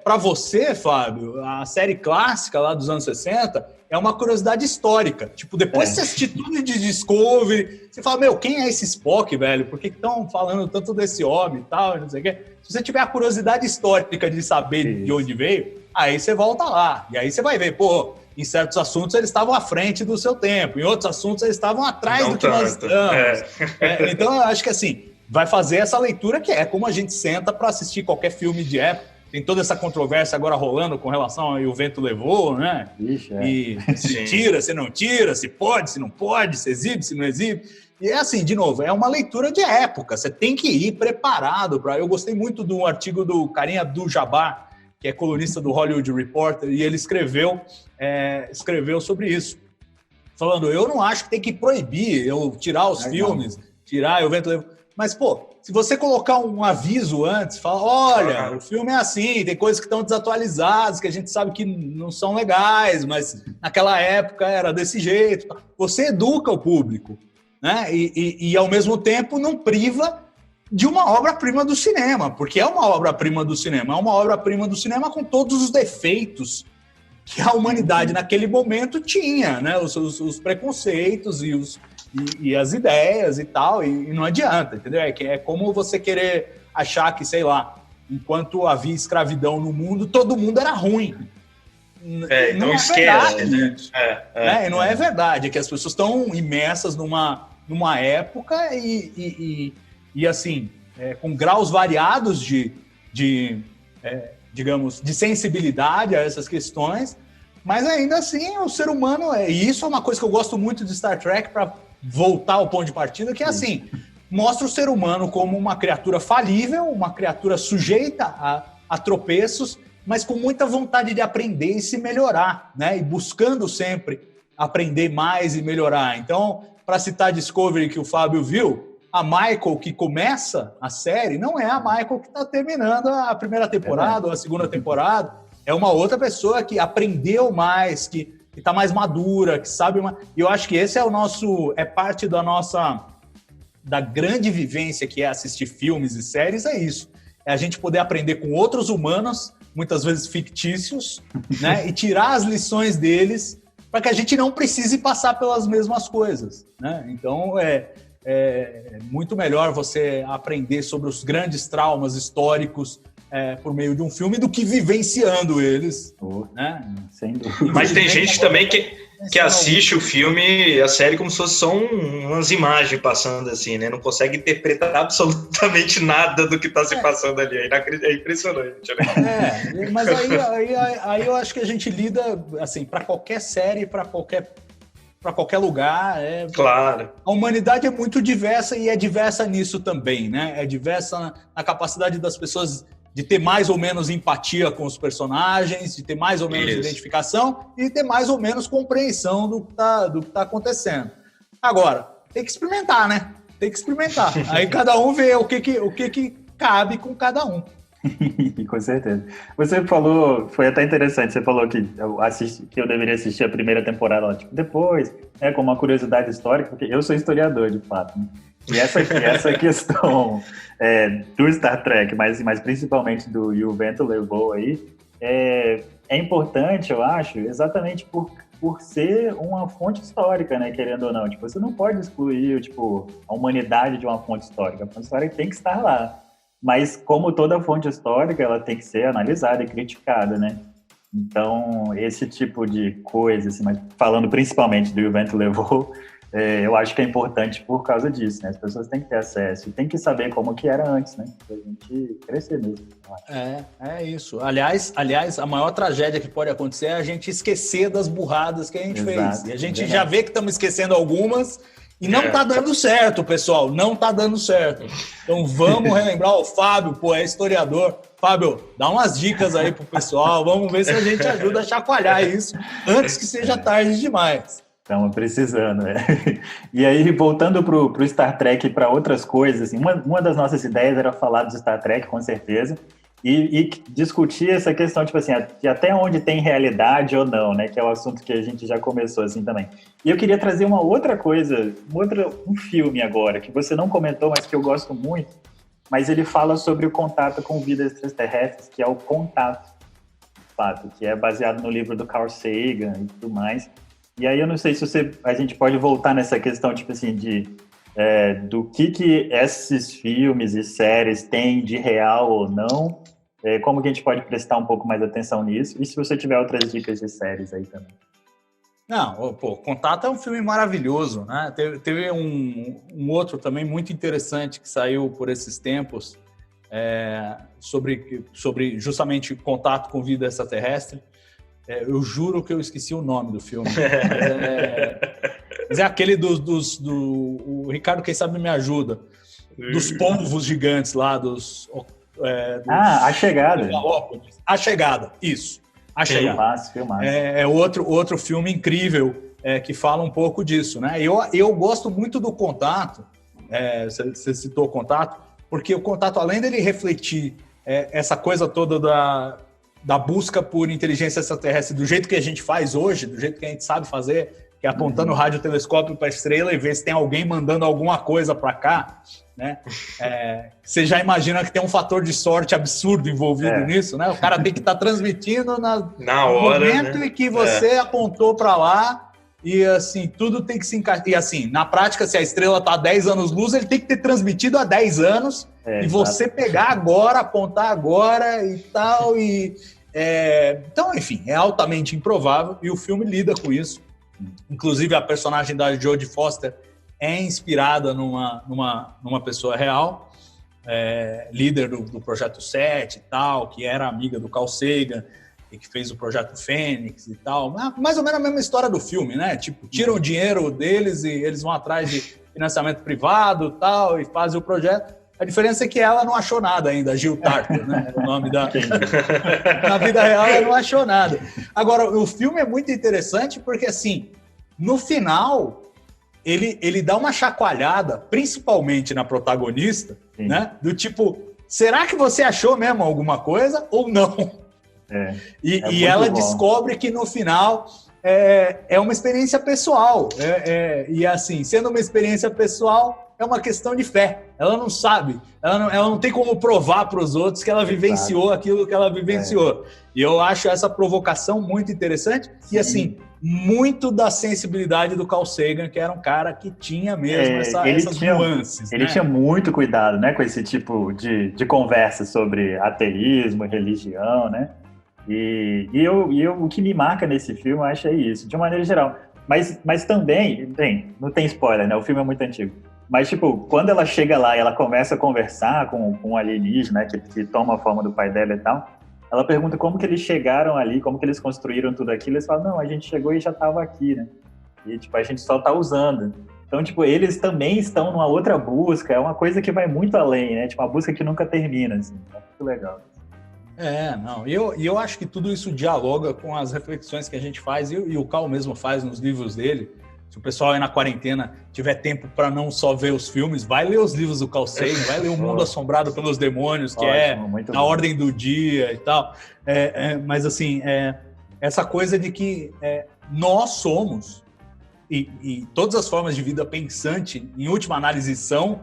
para você, Fábio, a série clássica lá dos anos 60 é uma curiosidade histórica. Tipo, depois que você assistir tudo de Discovery, você fala, quem é esse Spock, velho? Por que estão falando tanto desse homem e tal, não sei o quê? Se você tiver a curiosidade histórica de saber de onde veio, aí você volta lá. E aí você vai ver, em certos assuntos eles estavam à frente do seu tempo, em outros assuntos eles estavam atrás do que nós estamos. Então, eu acho que, assim, vai fazer essa leitura que é como a gente senta para assistir qualquer filme de época. Tem toda essa controvérsia agora rolando com relação ao E o Vento Levou, né? Ixi, E se tira, se não tira, se pode, se não pode, se exibe, se não exibe. E é assim, de novo, é uma leitura de época. Você tem que ir preparado para... Eu gostei muito do artigo do Karim Abdul-Jabbar, que é colunista do Hollywood Reporter, e ele escreveu sobre isso. Falando, eu não acho que tem que proibir eu tirar os filmes, tirar E o Vento Levou. Mas, se você colocar um aviso antes, fala, olha, o filme é assim, tem coisas que estão desatualizadas, que a gente sabe que não são legais, mas naquela época era desse jeito. Você educa o público, né? E ao mesmo tempo, não priva de uma obra-prima do cinema, porque é uma obra-prima do cinema. É uma obra-prima do cinema com todos os defeitos que a humanidade naquele momento tinha, né? Os preconceitos e as ideias e tal, e não adianta, entendeu? É como você querer achar que, sei lá, enquanto havia escravidão no mundo, todo mundo era ruim. Não esquece, né? Não é verdade, é que as pessoas estão imersas numa época e assim, com graus variados digamos, de sensibilidade a essas questões, mas ainda assim o ser humano, e isso é uma coisa que eu gosto muito de Star Trek para voltar ao ponto de partida, que é assim, mostra o ser humano como uma criatura falível, uma criatura sujeita a tropeços, mas com muita vontade de aprender e se melhorar, né? E buscando sempre aprender mais e melhorar. Então, para citar Discovery que o Fábio viu, a Michael que começa a série não é a Michael que está terminando a primeira temporada ou a segunda temporada, é uma outra pessoa que aprendeu mais, que está mais madura, que sabe mais. E eu acho que esse é parte da grande vivência que é assistir filmes e séries, é isso. É a gente poder aprender com outros humanos, muitas vezes fictícios, né? E tirar as lições deles para que a gente não precise passar pelas mesmas coisas, né? Então, é muito melhor você aprender sobre os grandes traumas históricos por meio de um filme do que vivenciando eles. Né? Sem dúvida. Mas tem gente também que assiste o filme, a série, como se fosse só umas imagens passando assim, né? Não consegue interpretar absolutamente nada do que está se passando ali. É impressionante, né? Mas aí eu acho que a gente lida, assim, para qualquer série, para qualquer lugar. Claro. A humanidade é muito diversa e é diversa nisso também, né? É diversa na capacidade das pessoas de ter mais ou menos empatia com os personagens, de ter mais ou menos identificação e ter mais ou menos compreensão do que tá acontecendo. Agora, tem que experimentar, né? Tem que experimentar. Aí cada um vê o que cabe com cada um. Com certeza. Você falou, foi até interessante, você falou que eu deveria assistir a primeira temporada tipo, depois, com uma curiosidade histórica, porque eu sou historiador, de fato, né? E essa questão do Star Trek, mas principalmente do E o Vento Levou aí, é importante, eu acho, exatamente por ser uma fonte histórica, né, querendo ou não. Tipo, você não pode excluir a humanidade de uma fonte histórica. A fonte histórica tem que estar lá. Mas, como toda fonte histórica, ela tem que ser analisada e criticada, né? Então, esse tipo de coisa, assim, mas falando principalmente do E o Vento Levou, eu acho que é importante por causa disso, né? As pessoas têm que ter acesso e têm que saber como que era antes, né? Pra gente crescer mesmo. É isso. Aliás, a maior tragédia que pode acontecer é a gente esquecer das burradas que a gente fez. E a gente já vê que estamos esquecendo algumas e não tá dando certo, pessoal. Não tá dando certo. Então vamos relembrar. O Fábio, é historiador. Fábio, dá umas dicas aí pro pessoal. Vamos ver se a gente ajuda a chacoalhar isso antes que seja tarde demais. Estamos precisando, né? E aí, voltando para o Star Trek e para outras coisas, assim, uma das nossas ideias era falar do Star Trek, com certeza, e discutir essa questão, tipo assim, de até onde tem realidade ou não, né? Que é o assunto que a gente já começou assim também. E eu queria trazer uma outra coisa, um filme agora, que você não comentou, mas que eu gosto muito, mas ele fala sobre o contato com vidas extraterrestres, que é o Contato, fato, que é baseado no livro do Carl Sagan e tudo mais. E aí eu não sei se a gente pode voltar nessa questão, tipo assim, do que esses filmes e séries têm de real ou não, como que a gente pode prestar um pouco mais atenção nisso, e se você tiver outras dicas de séries aí também. Não, Contato é um filme maravilhoso, né? Teve um outro também muito interessante que saiu por esses tempos, sobre justamente contato com vida extraterrestre. Eu juro que eu esqueci o nome do filme. Mas é aquele o Ricardo, quem sabe me ajuda. Dos polvos gigantes lá, A Chegada. A Chegada, isso. A Chegada. Filmaço. É outro filme incrível que fala um pouco disso, né? Eu gosto muito do Contato, você citou o Contato, porque o Contato, além dele refletir essa coisa toda da busca por inteligência extraterrestre do jeito que a gente faz hoje, do jeito que a gente sabe fazer, que é apontando o radiotelescópio para a estrela e ver se tem alguém mandando alguma coisa para cá, né? Você já imagina que tem um fator de sorte absurdo envolvido nisso, né? O cara tem que estar transmitindo na no hora, momento em que você apontou para lá e, assim, tudo tem que se encaixar. E, assim, na prática, se a estrela está a 10 anos-luz, ele tem que ter transmitido há 10 anos e você pegar agora, apontar agora e tal, então, enfim, é altamente improvável e o filme lida com isso. Inclusive, a personagem da Jodie Foster é inspirada numa pessoa real, líder do Projeto 7 e tal, que era amiga do Carl Sagan e que fez o Projeto Fênix e tal. Mais ou menos a mesma história do filme, né? Tipo, tiram o dinheiro deles e eles vão atrás de financiamento privado e tal, e fazem o projeto. A diferença é que ela não achou nada ainda, a Jill Tarter, né? Era o nome da... Na vida real, ela não achou nada. Agora, o filme é muito interessante porque, assim, no final, ele dá uma chacoalhada, principalmente na protagonista, né? Do tipo, será que você achou mesmo alguma coisa ou não? E ela descobre que, no final, é uma experiência pessoal. E, assim, sendo uma experiência pessoal... é uma questão de fé. Ela não sabe, ela não tem como provar para os outros que ela vivenciou aquilo que ela vivenciou. E eu acho essa provocação muito interessante e, assim, muito da sensibilidade do Carl Sagan, que era um cara que tinha mesmo essas nuances. Ele tinha muito cuidado, né, com esse tipo de conversa sobre ateísmo, religião, né? E o que me marca nesse filme, eu acho, é isso, de uma maneira geral. Mas também, não tem spoiler, né? O filme é muito antigo. Mas, tipo, quando ela chega lá e ela começa a conversar com um alienígena, né, que toma a forma do pai dela e tal, ela pergunta como que eles chegaram ali, como que eles construíram tudo aquilo. Eles falam, não, a gente chegou e já estava aqui, né? E, tipo, a gente só está usando. Então, tipo, eles também estão numa outra busca. É uma coisa que vai muito além, né? Tipo, uma busca que nunca termina, assim. É muito legal. E eu acho que tudo isso dialoga com as reflexões que a gente faz, e o Carl mesmo faz nos livros dele. Se o pessoal aí na quarentena tiver tempo para não só ver os filmes, vai ler os livros do Carl Sagan, vai ler O Mundo Assombrado pelos Demônios, que A Ordem do Dia e tal. Mas, assim, essa coisa de que nós somos, e todas as formas de vida pensante, em última análise, são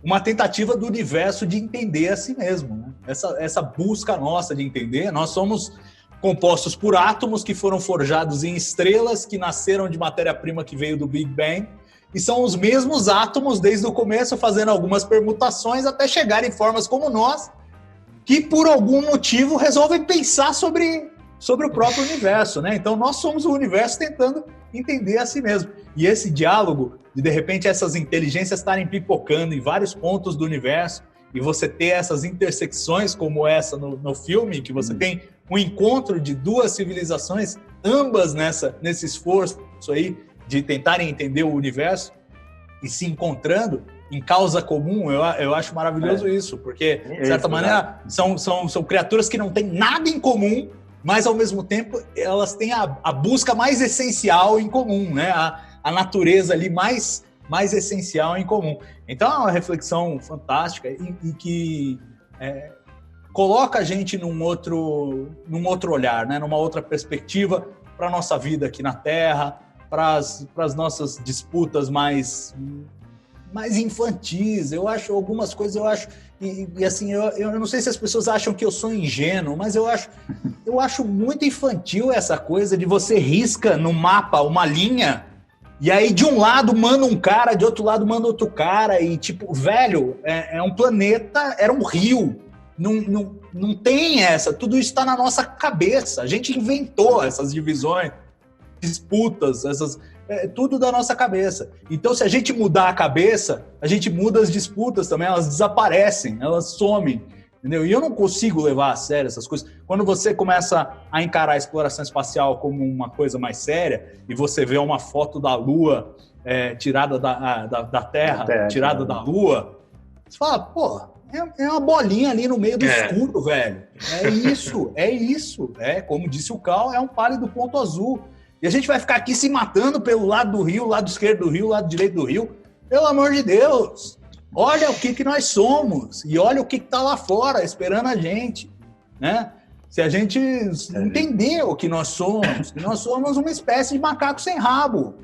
uma tentativa do universo de entender a si mesmo. Né? Essa busca nossa de entender, nós somos compostos por átomos que foram forjados em estrelas que nasceram de matéria-prima que veio do Big Bang, e são os mesmos átomos desde o começo, fazendo algumas permutações até chegar em formas como nós, que por algum motivo resolvem pensar sobre sobre o próprio universo, né? Então nós somos o universo tentando entender a si mesmo. E esse diálogo, de repente essas inteligências estarem pipocando em vários pontos do universo, e você ter essas intersecções como essa no filme, que você tem um encontro de duas civilizações, ambas nesse esforço aí de tentarem entender o universo e se encontrando em causa comum, eu acho maravilhoso isso, porque, de certa maneira, são criaturas que não têm nada em comum, mas, ao mesmo tempo, elas têm a busca mais essencial em comum, né? A natureza ali mais essencial em comum. Então, é uma reflexão fantástica e que coloca a gente num outro olhar, né? Numa outra perspectiva para a nossa vida aqui na Terra, para as nossas disputas mais infantis. Eu acho algumas coisas, e assim, eu não sei se as pessoas acham que eu sou ingênuo, mas eu acho muito infantil essa coisa de você risca no mapa uma linha e aí de um lado manda um cara, de outro lado manda outro cara, e tipo, velho, é um planeta, era um rio, não tem essa, tudo isso está na nossa cabeça, a gente inventou essas divisões, disputas, tudo da nossa cabeça. Então, se a gente mudar a cabeça, a gente muda as disputas também, elas desaparecem, elas somem, entendeu? E eu não consigo levar a sério essas coisas. Quando você começa a encarar a exploração espacial como uma coisa mais séria, e você vê uma foto da Lua tirada da Terra, tirada da Lua, você fala, pô, é uma bolinha ali no meio do escuro, velho. É isso. Como disse o Cal, é um pálido ponto azul. E a gente vai ficar aqui se matando pelo lado do rio, lado esquerdo do rio, lado direito do rio. Pelo amor de Deus! Olha o que nós somos e olha o que está lá fora esperando a gente, né? Se a gente entender o que nós somos uma espécie de macaco sem rabo,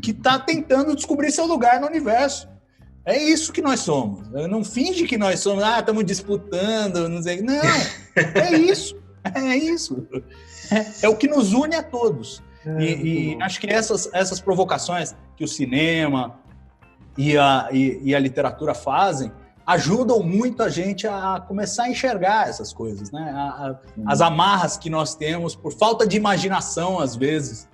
que está tentando descobrir seu lugar no universo. É isso que nós somos. Não finge que nós somos, estamos disputando, não sei. Não, é isso. É o que nos une a todos. E acho que essas provocações que o cinema e a literatura fazem ajudam muito a gente a começar a enxergar essas coisas, né? As amarras que nós temos por falta de imaginação, às vezes,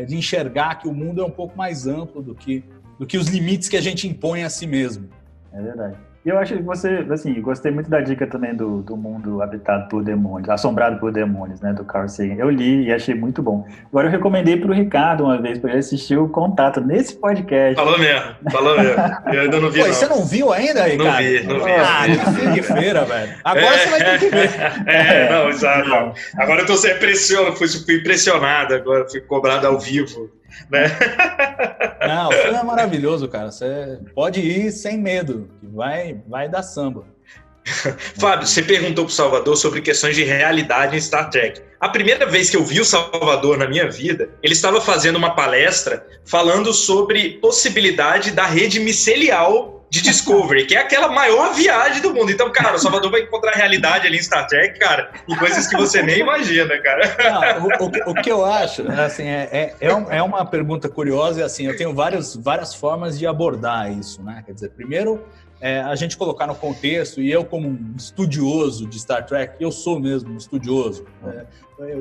de enxergar que o mundo é um pouco mais amplo do que os limites que a gente impõe a si mesmo. É verdade. E eu acho que você, assim, gostei muito da dica também do mundo habitado por demônios, assombrado por demônios, né, do Carl Sagan. Eu li e achei muito bom. Agora eu recomendei para o Ricardo uma vez, para ele assistir o Contato nesse podcast. Falou mesmo. Eu ainda não vi, Você não viu ainda, Ricardo? Não vi. Que fim de feira, velho. Agora você vai ter que ver. Exato. Agora eu tô sem pressão, fui impressionado agora, fui cobrado ao vivo, né? Não, o filme é maravilhoso, cara. Você pode ir sem medo, que vai dar samba. Fábio, você perguntou pro Salvador sobre questões de realidade em Star Trek. A primeira vez que eu vi o Salvador na minha vida, ele estava fazendo uma palestra falando sobre possibilidade da rede micelial de Discovery, que é aquela maior viagem do mundo. Então, cara, o Salvador vai encontrar realidade ali em Star Trek, cara, em coisas que você nem imagina, cara. Não, o que eu acho, assim, é uma pergunta curiosa, e assim, eu tenho várias formas de abordar isso, né? Quer dizer, primeiro, a gente colocar no contexto, e eu como um estudioso de Star Trek, eu sou mesmo um estudioso.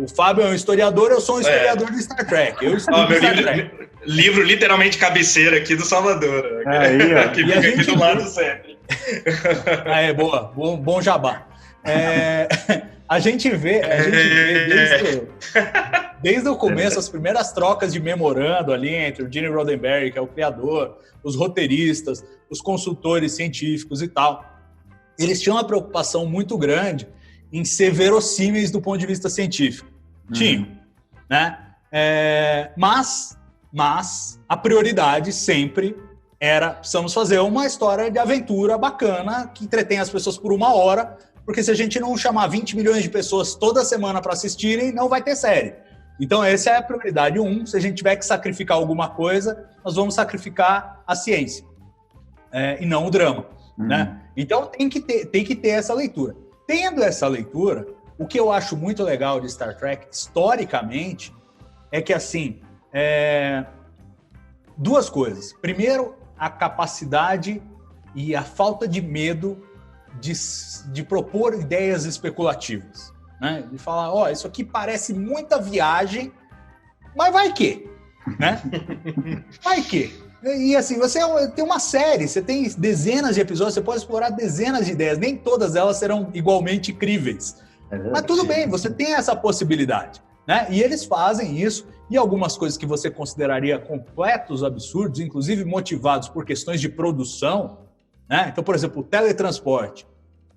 O Fábio é um historiador, eu sou um historiador de Star Trek. Eu estudo Star Trek. Livro literalmente cabeceira aqui do Salvador. Aí, ó. Que fica aqui do lado sempre. Boa. Bom jabá. A gente vê desde o começo as primeiras trocas de memorando ali entre o Gene Roddenberry, que é o criador, os roteiristas, os consultores científicos e tal. Eles tinham uma preocupação muito grande em ser verossímeis do ponto de vista científico. Tinham, né? Mas a prioridade sempre era: precisamos fazer uma história de aventura bacana que entretém as pessoas por 1 hora, porque se a gente não chamar 20 milhões de pessoas toda semana para assistirem, não vai ter série. Então essa é a prioridade 1. Se a gente tiver que sacrificar alguma coisa, nós vamos sacrificar a ciência e não o drama, né? Então tem que ter essa leitura. Tendo essa leitura, o que eu acho muito legal de Star Trek, historicamente, é que, assim, duas coisas. Primeiro, a capacidade e a falta de medo de propor ideias especulativas. né? De falar, ó, isso aqui parece muita viagem, mas vai que, né? Vai que. E assim, você tem uma série, você tem dezenas de episódios, você pode explorar dezenas de ideias, nem todas elas serão igualmente incríveis. Mas tudo bem, você tem essa possibilidade, né? E eles fazem isso, e algumas coisas que você consideraria completos absurdos, inclusive motivados por questões de produção, né? Então, por exemplo, o teletransporte.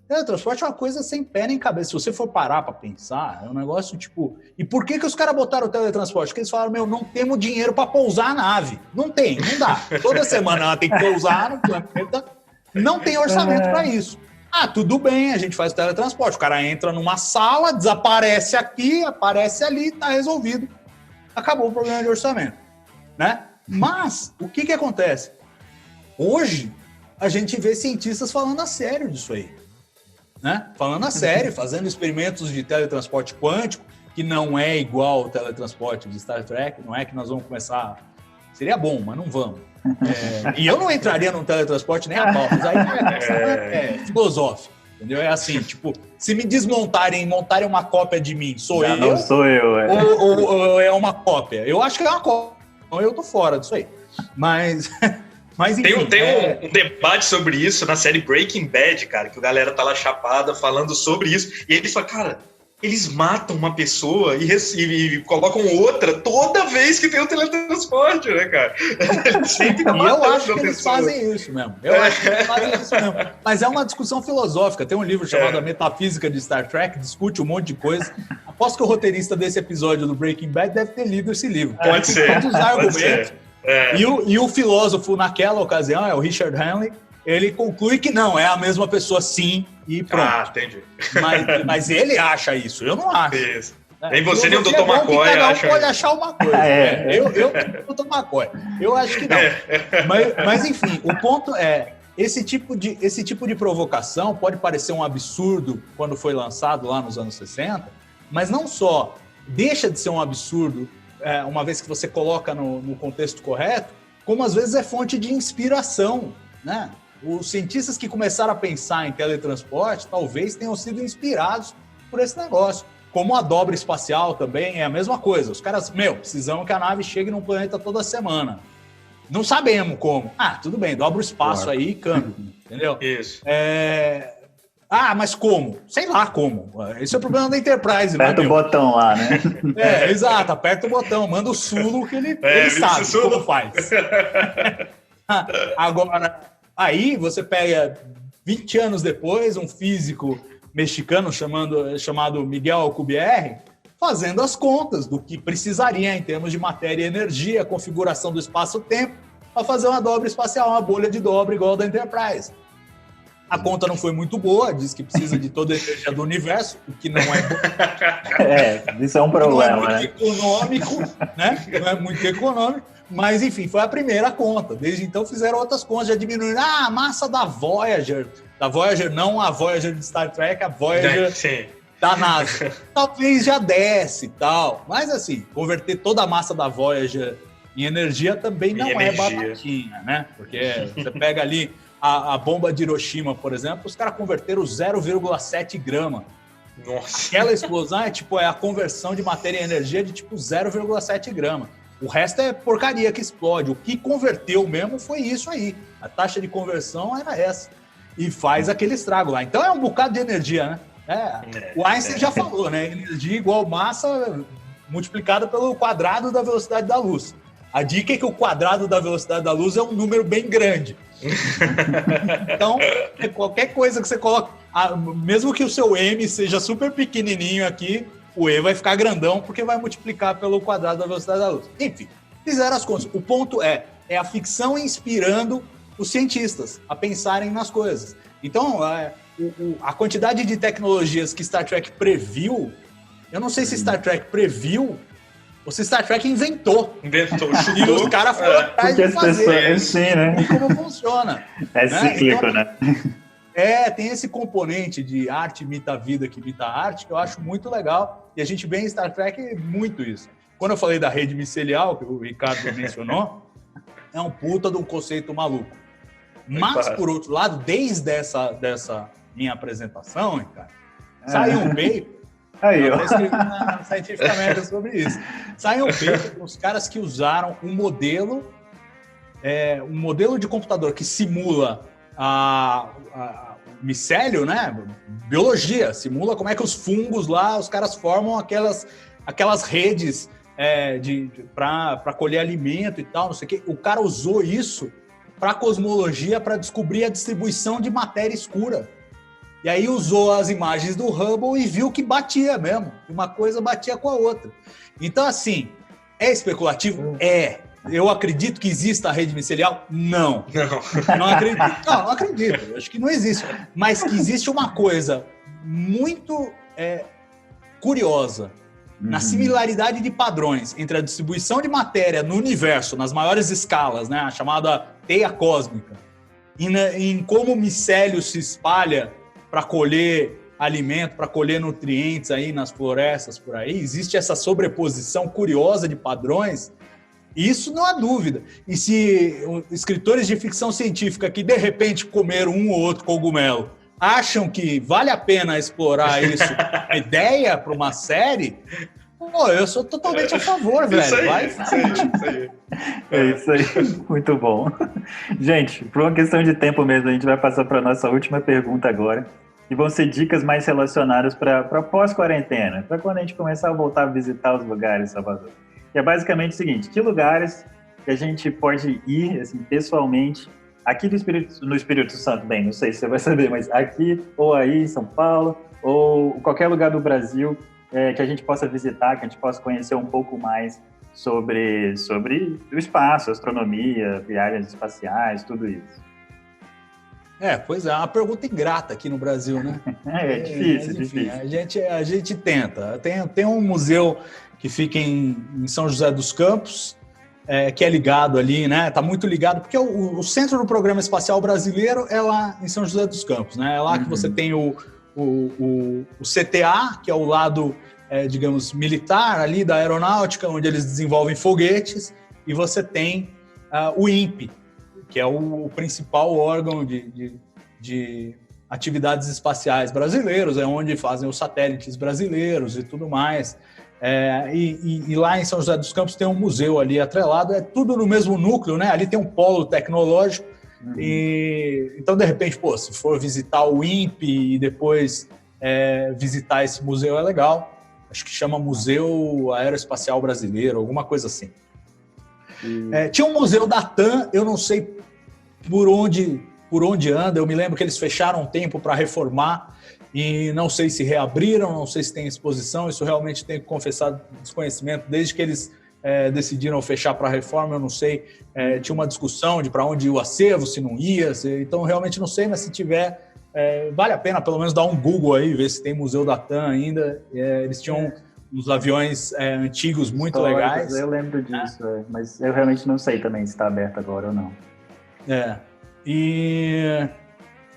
Teletransporte é uma coisa sem pé nem cabeça. Se você for parar para pensar, é um negócio tipo... E por que os caras botaram o teletransporte? Porque eles falaram, não temos dinheiro para pousar a nave. Não tem, não dá. Toda semana ela tem que pousar no planeta. Não tem orçamento para isso. Ah, tudo bem, a gente faz o teletransporte. O cara entra numa sala, desaparece aqui, aparece ali, tá resolvido. Acabou o problema de orçamento, né? Mas, o que acontece? Hoje, a gente vê cientistas falando a sério disso aí. Né? Falando a sério, fazendo experimentos de teletransporte quântico, que não é igual ao teletransporte de Star Trek, não é que nós vamos começar... Seria bom, mas não vamos. E eu não entraria num teletransporte nem a pau, mas aí é filosófico, entendeu? É assim, tipo, se me desmontarem e montarem uma cópia de mim, não sou eu. Ou é uma cópia? Eu acho que é uma cópia, então eu tô fora disso aí. Mas enfim, tem um debate sobre isso na série Breaking Bad, cara, que a galera tá lá chapada falando sobre isso, e eles falam, cara, eles matam uma pessoa e colocam outra toda vez que tem o teletransporte, né, cara? Eles sempre e eu acho que eles fazem isso mesmo. Mas é uma discussão filosófica. Tem um livro chamado A Metafísica de Star Trek, discute um monte de coisa. Aposto que o roteirista desse episódio do Breaking Bad deve ter lido esse livro. Pode ser. Todos os argumentos. E o filósofo naquela ocasião, é o Richard Hanley, ele conclui que não, é a mesma pessoa sim e pronto. Ah, entendi. Mas ele acha isso, eu não acho. Isso. Nem você nem o Dr. McCoy acha. Pode achar uma coisa. Eu o Dr. McCoy. Eu acho que não. Mas enfim, o ponto é, esse tipo de provocação pode parecer um absurdo quando foi lançado lá nos anos 60, mas não só deixa de ser um absurdo uma vez que você coloca no contexto correto, como às vezes é fonte de inspiração, né? Os cientistas que começaram a pensar em teletransporte talvez tenham sido inspirados por esse negócio. Como a dobra espacial também é a mesma coisa. Os caras, precisamos que a nave chegue num planeta toda semana. Não sabemos como. Ah, tudo bem, dobra o espaço aí e câmbio, entendeu? Isso. Mas como? Sei lá como. Esse é o problema da Enterprise, né? Aperta o botão lá, né? Exato, aperta o botão, manda o Sulo que ele sabe como faz. Agora, aí você pega 20 anos depois, um físico mexicano chamado Miguel Alcubierre, fazendo as contas do que precisaria em termos de matéria e energia, configuração do espaço-tempo, para fazer uma dobra espacial, uma bolha de dobra igual a da Enterprise. A conta não foi muito boa, diz que precisa de toda a energia do universo, o que não é bom. Isso é um problema, não é muito econômico, né? Não é muito econômico, mas enfim, foi a primeira conta. Desde então fizeram outras contas, já diminuíram a massa da Voyager. Da Voyager, não a Voyager de Star Trek, a Voyager da NASA. Talvez já desce e tal, mas assim, converter toda a massa da Voyager em energia também não é batatinha, né? Porque você pega ali a bomba de Hiroshima, por exemplo, os caras converteram 0,7 grama. Nossa. Aquela explosão é a conversão de matéria em energia de tipo 0,7 grama. O resto é porcaria que explode. O que converteu mesmo foi isso aí. A taxa de conversão era essa. E faz aquele estrago lá. Então é um bocado de energia, né? O Einstein já falou, né? Energia igual massa multiplicada pelo quadrado da velocidade da luz. A dica é que o quadrado da velocidade da luz é um número bem grande. Então, qualquer coisa que você coloca, mesmo que o seu M seja super pequenininho aqui, o E vai ficar grandão porque vai multiplicar pelo quadrado da velocidade da luz. Enfim, fizeram as contas. O ponto é a ficção inspirando os cientistas a pensarem nas coisas. Então, a quantidade de tecnologias que Star Trek previu, eu não sei se Star Trek previu ou se Star Trek inventou. Chutou. E os caras foram atrás de fazer. Sim, né? E como funciona. É cíclico, então, né? Tem esse componente de arte imita a vida que imita a arte, que eu acho muito legal. E a gente vê em Star Trek muito isso. Quando eu falei da rede micelial, que o Ricardo mencionou, é um puta de um conceito maluco. Mas, por outro lado, desde essa minha apresentação, Ricardo, saiu um paper Aí, ó. Está escrito na Scientific American sobre isso. Saiu um paper com os caras que usaram um modelo de computador que simula o micélio, né? Biologia, simula como é que os fungos lá, os caras formam aquelas redes para colher alimento e tal, não sei o quê. O cara usou isso para cosmologia, para descobrir a distribuição de matéria escura. E aí usou as imagens do Hubble e viu que batia mesmo. Uma coisa batia com a outra. Então, assim, é especulativo? É. Eu acredito que exista a rede micelial? Não. Não acredito. Não acredito. Eu acho que não existe. Mas que existe uma coisa muito curiosa na similaridade de padrões entre a distribuição de matéria no universo, nas maiores escalas, né, a chamada teia cósmica, e em como o micélio se espalha para colher alimento, para colher nutrientes aí nas florestas por aí, existe essa sobreposição curiosa de padrões, isso não há dúvida. E se escritores de ficção científica que de repente comeram um ou outro cogumelo acham que vale a pena explorar isso, a ideia para uma série, pô, eu sou totalmente a favor, velho. Isso aí, vai, isso aí. É isso aí, muito bom. Gente, por uma questão de tempo mesmo, a gente vai passar para a nossa última pergunta agora. E vão ser dicas mais relacionadas para pós-quarentena, para quando a gente começar a voltar a visitar os lugares, Salvador. E é basicamente o seguinte: que lugares que a gente pode ir assim, pessoalmente, aqui no Espírito Santo, bem, não sei se você vai saber, mas aqui ou aí em São Paulo, ou qualquer lugar do Brasil, que a gente possa visitar, que a gente possa conhecer um pouco mais sobre o espaço, astronomia, viagens espaciais, tudo isso. Pois é, uma pergunta ingrata aqui no Brasil, né? É difícil, mas, enfim, difícil. A gente tenta. Tem um museu que fica em São José dos Campos, que é ligado ali, né? Tá muito ligado, porque o centro do Programa Espacial Brasileiro é lá em São José dos Campos, né? É lá que você tem o CTA, que é o lado, digamos, militar ali da aeronáutica, onde eles desenvolvem foguetes, e você tem o INPE, que é o principal órgão de atividades espaciais brasileiros, é onde fazem os satélites brasileiros e tudo mais. E lá em São José dos Campos tem um museu ali atrelado, é tudo no mesmo núcleo, né? Ali tem um polo tecnológico. Então, de repente, se for visitar o INPE e depois visitar esse museu é legal. Acho que chama Museu Aeroespacial Brasileiro, alguma coisa assim. Tinha um museu da TAM, eu não sei por onde anda, eu me lembro que eles fecharam um tempo para reformar e não sei se reabriram, não sei se tem exposição, isso realmente tenho que confessar desconhecimento, desde que eles decidiram fechar para a reforma, eu não sei, tinha uma discussão de para onde ia o acervo, se não ia, então realmente não sei, mas se tiver, vale a pena pelo menos dar um Google aí, ver se tem museu da TAM ainda, eles tinham uns aviões antigos muito legais. Eu lembro disso, mas eu realmente não sei também se está aberto agora ou não.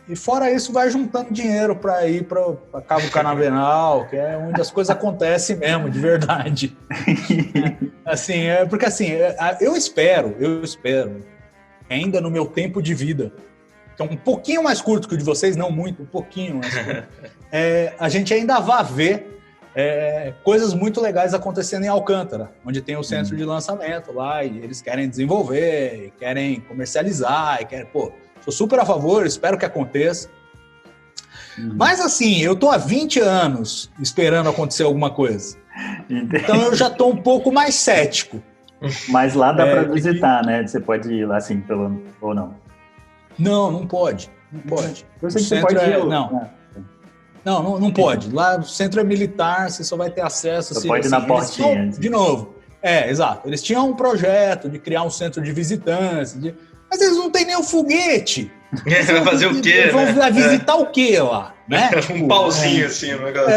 E fora isso, vai juntando dinheiro para ir para Cabo Canaveral, que é onde as coisas acontecem mesmo, de verdade. Porque assim, eu espero, ainda no meu tempo de vida, que é um pouquinho mais curto que o de vocês, não muito, um pouquinho mais curto, a gente ainda vai ver coisas muito legais acontecendo em Alcântara, onde tem o centro de lançamento lá, e eles querem desenvolver, querem comercializar, sou super a favor, espero que aconteça. Mas assim, eu tô há 20 anos esperando acontecer alguma coisa. Então eu já tô um pouco mais cético. Mas lá dá para visitar, né? Você pode ir lá assim, ou não? Não pode. Não pode. Eu sei que você pode ir. Não pode. Lá o centro é militar, você só vai ter acesso... Você pode ir na portinha. De novo. Exato. Eles tinham um projeto de criar um centro de visitantes, mas eles não têm nem o foguete. Vai fazer o quê? Vão visitar o quê lá? Né? Um pauzinho assim, um negócio.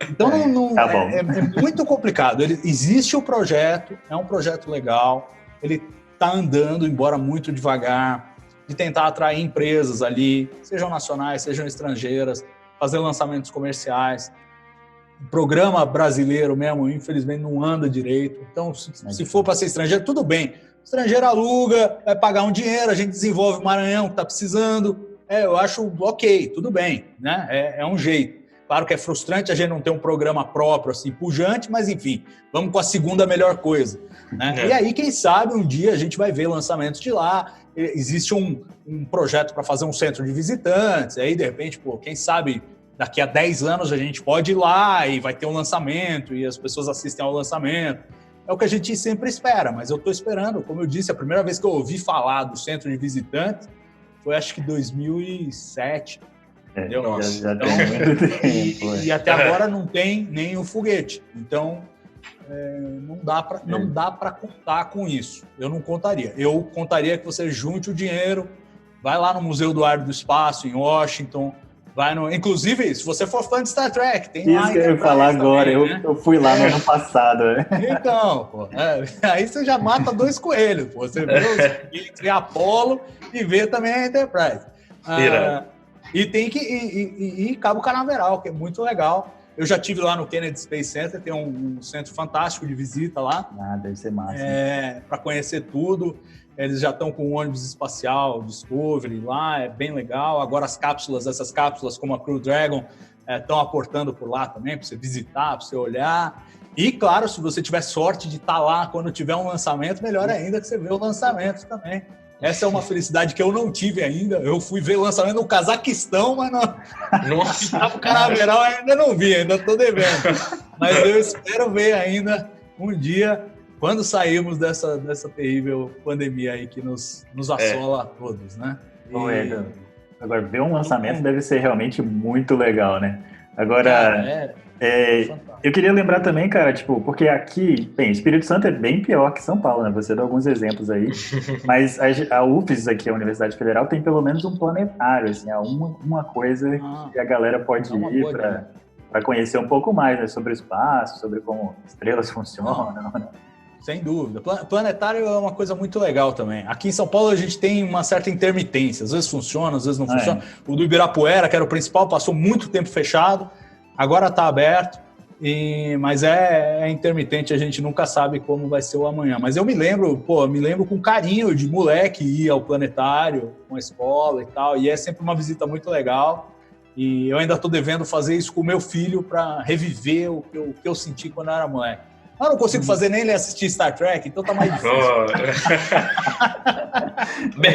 Então tá bom. É muito complicado. Existe o projeto, é um projeto legal, ele está andando, embora muito devagar, de tentar atrair empresas ali, sejam nacionais, sejam estrangeiras, fazer lançamentos comerciais. O programa brasileiro mesmo, infelizmente, não anda direito. Então, se for para ser estrangeiro, tudo bem. O estrangeiro aluga, vai pagar um dinheiro, a gente desenvolve o Maranhão que está precisando. Eu acho ok, tudo bem, né? É um jeito. Claro que é frustrante a gente não ter um programa próprio, assim, pujante, mas enfim, vamos com a segunda melhor coisa, né? E aí, quem sabe, um dia a gente vai ver lançamentos de lá. Existe um projeto para fazer um centro de visitantes, aí, de repente, quem sabe, daqui a 10 anos a gente pode ir lá e vai ter um lançamento e as pessoas assistem ao lançamento. É o que a gente sempre espera, mas eu estou esperando. Como eu disse, a primeira vez que eu ouvi falar do centro de visitantes foi, acho que, 2007. Entendeu? Já tem muito tempo. E até agora não tem nem o foguete. Então, não dá para contar com isso. Eu não contaria. Eu contaria que você junte o dinheiro, vai lá no Museu do Ar e do Espaço, em Washington, inclusive, se você for fã de Star Trek, tem lá... Isso que eu ia falar agora, também, né? Eu fui lá no ano passado. Então, aí você já mata 2 coelhos, Você vê os Apollo e vê também a Enterprise. E tem que ir Cabo Canaveral, que é muito legal. Eu já estive lá no Kennedy Space Center, tem um centro fantástico de visita lá. Deve ser massa. Para conhecer tudo. Eles já estão com o ônibus espacial Discovery lá, é bem legal. Agora essas cápsulas como a Crew Dragon estão aportando por lá também, para você visitar, para você olhar. E, claro, se você tiver sorte de estar lá quando tiver um lançamento, melhor ainda que você vê o lançamento também. Essa é uma felicidade que eu não tive ainda. Eu fui ver o lançamento no Cazaquistão, mas no Canaveral ainda não vi, ainda estou devendo. Mas eu espero ver ainda um dia, quando sairmos dessa terrível pandemia aí que nos assola a todos, né? Agora, ver um lançamento deve ser realmente muito legal, né? Agora, eu queria lembrar também, cara, porque aqui, bem, Espírito Santo é bem pior que São Paulo, né? Você dá alguns exemplos aí, mas a UFES aqui, a Universidade Federal, tem pelo menos um planetário, assim, uma coisa que a galera pode ir para conhecer um pouco mais, né, sobre o espaço, sobre como estrelas funcionam, né? Sem dúvida. Planetário é uma coisa muito legal também. Aqui em São Paulo a gente tem uma certa intermitência. Às vezes funciona, às vezes não funciona. O do Ibirapuera, que era o principal, passou muito tempo fechado. Agora está aberto. Mas é intermitente. A gente nunca sabe como vai ser o amanhã. Mas eu me lembro com carinho de moleque ir ao planetário com a escola e tal. E é sempre uma visita muito legal. E eu ainda estou devendo fazer isso com o meu filho para reviver o que eu senti quando eu era moleque. Eu não consigo fazer nem ele assistir Star Trek, então tá mais difícil.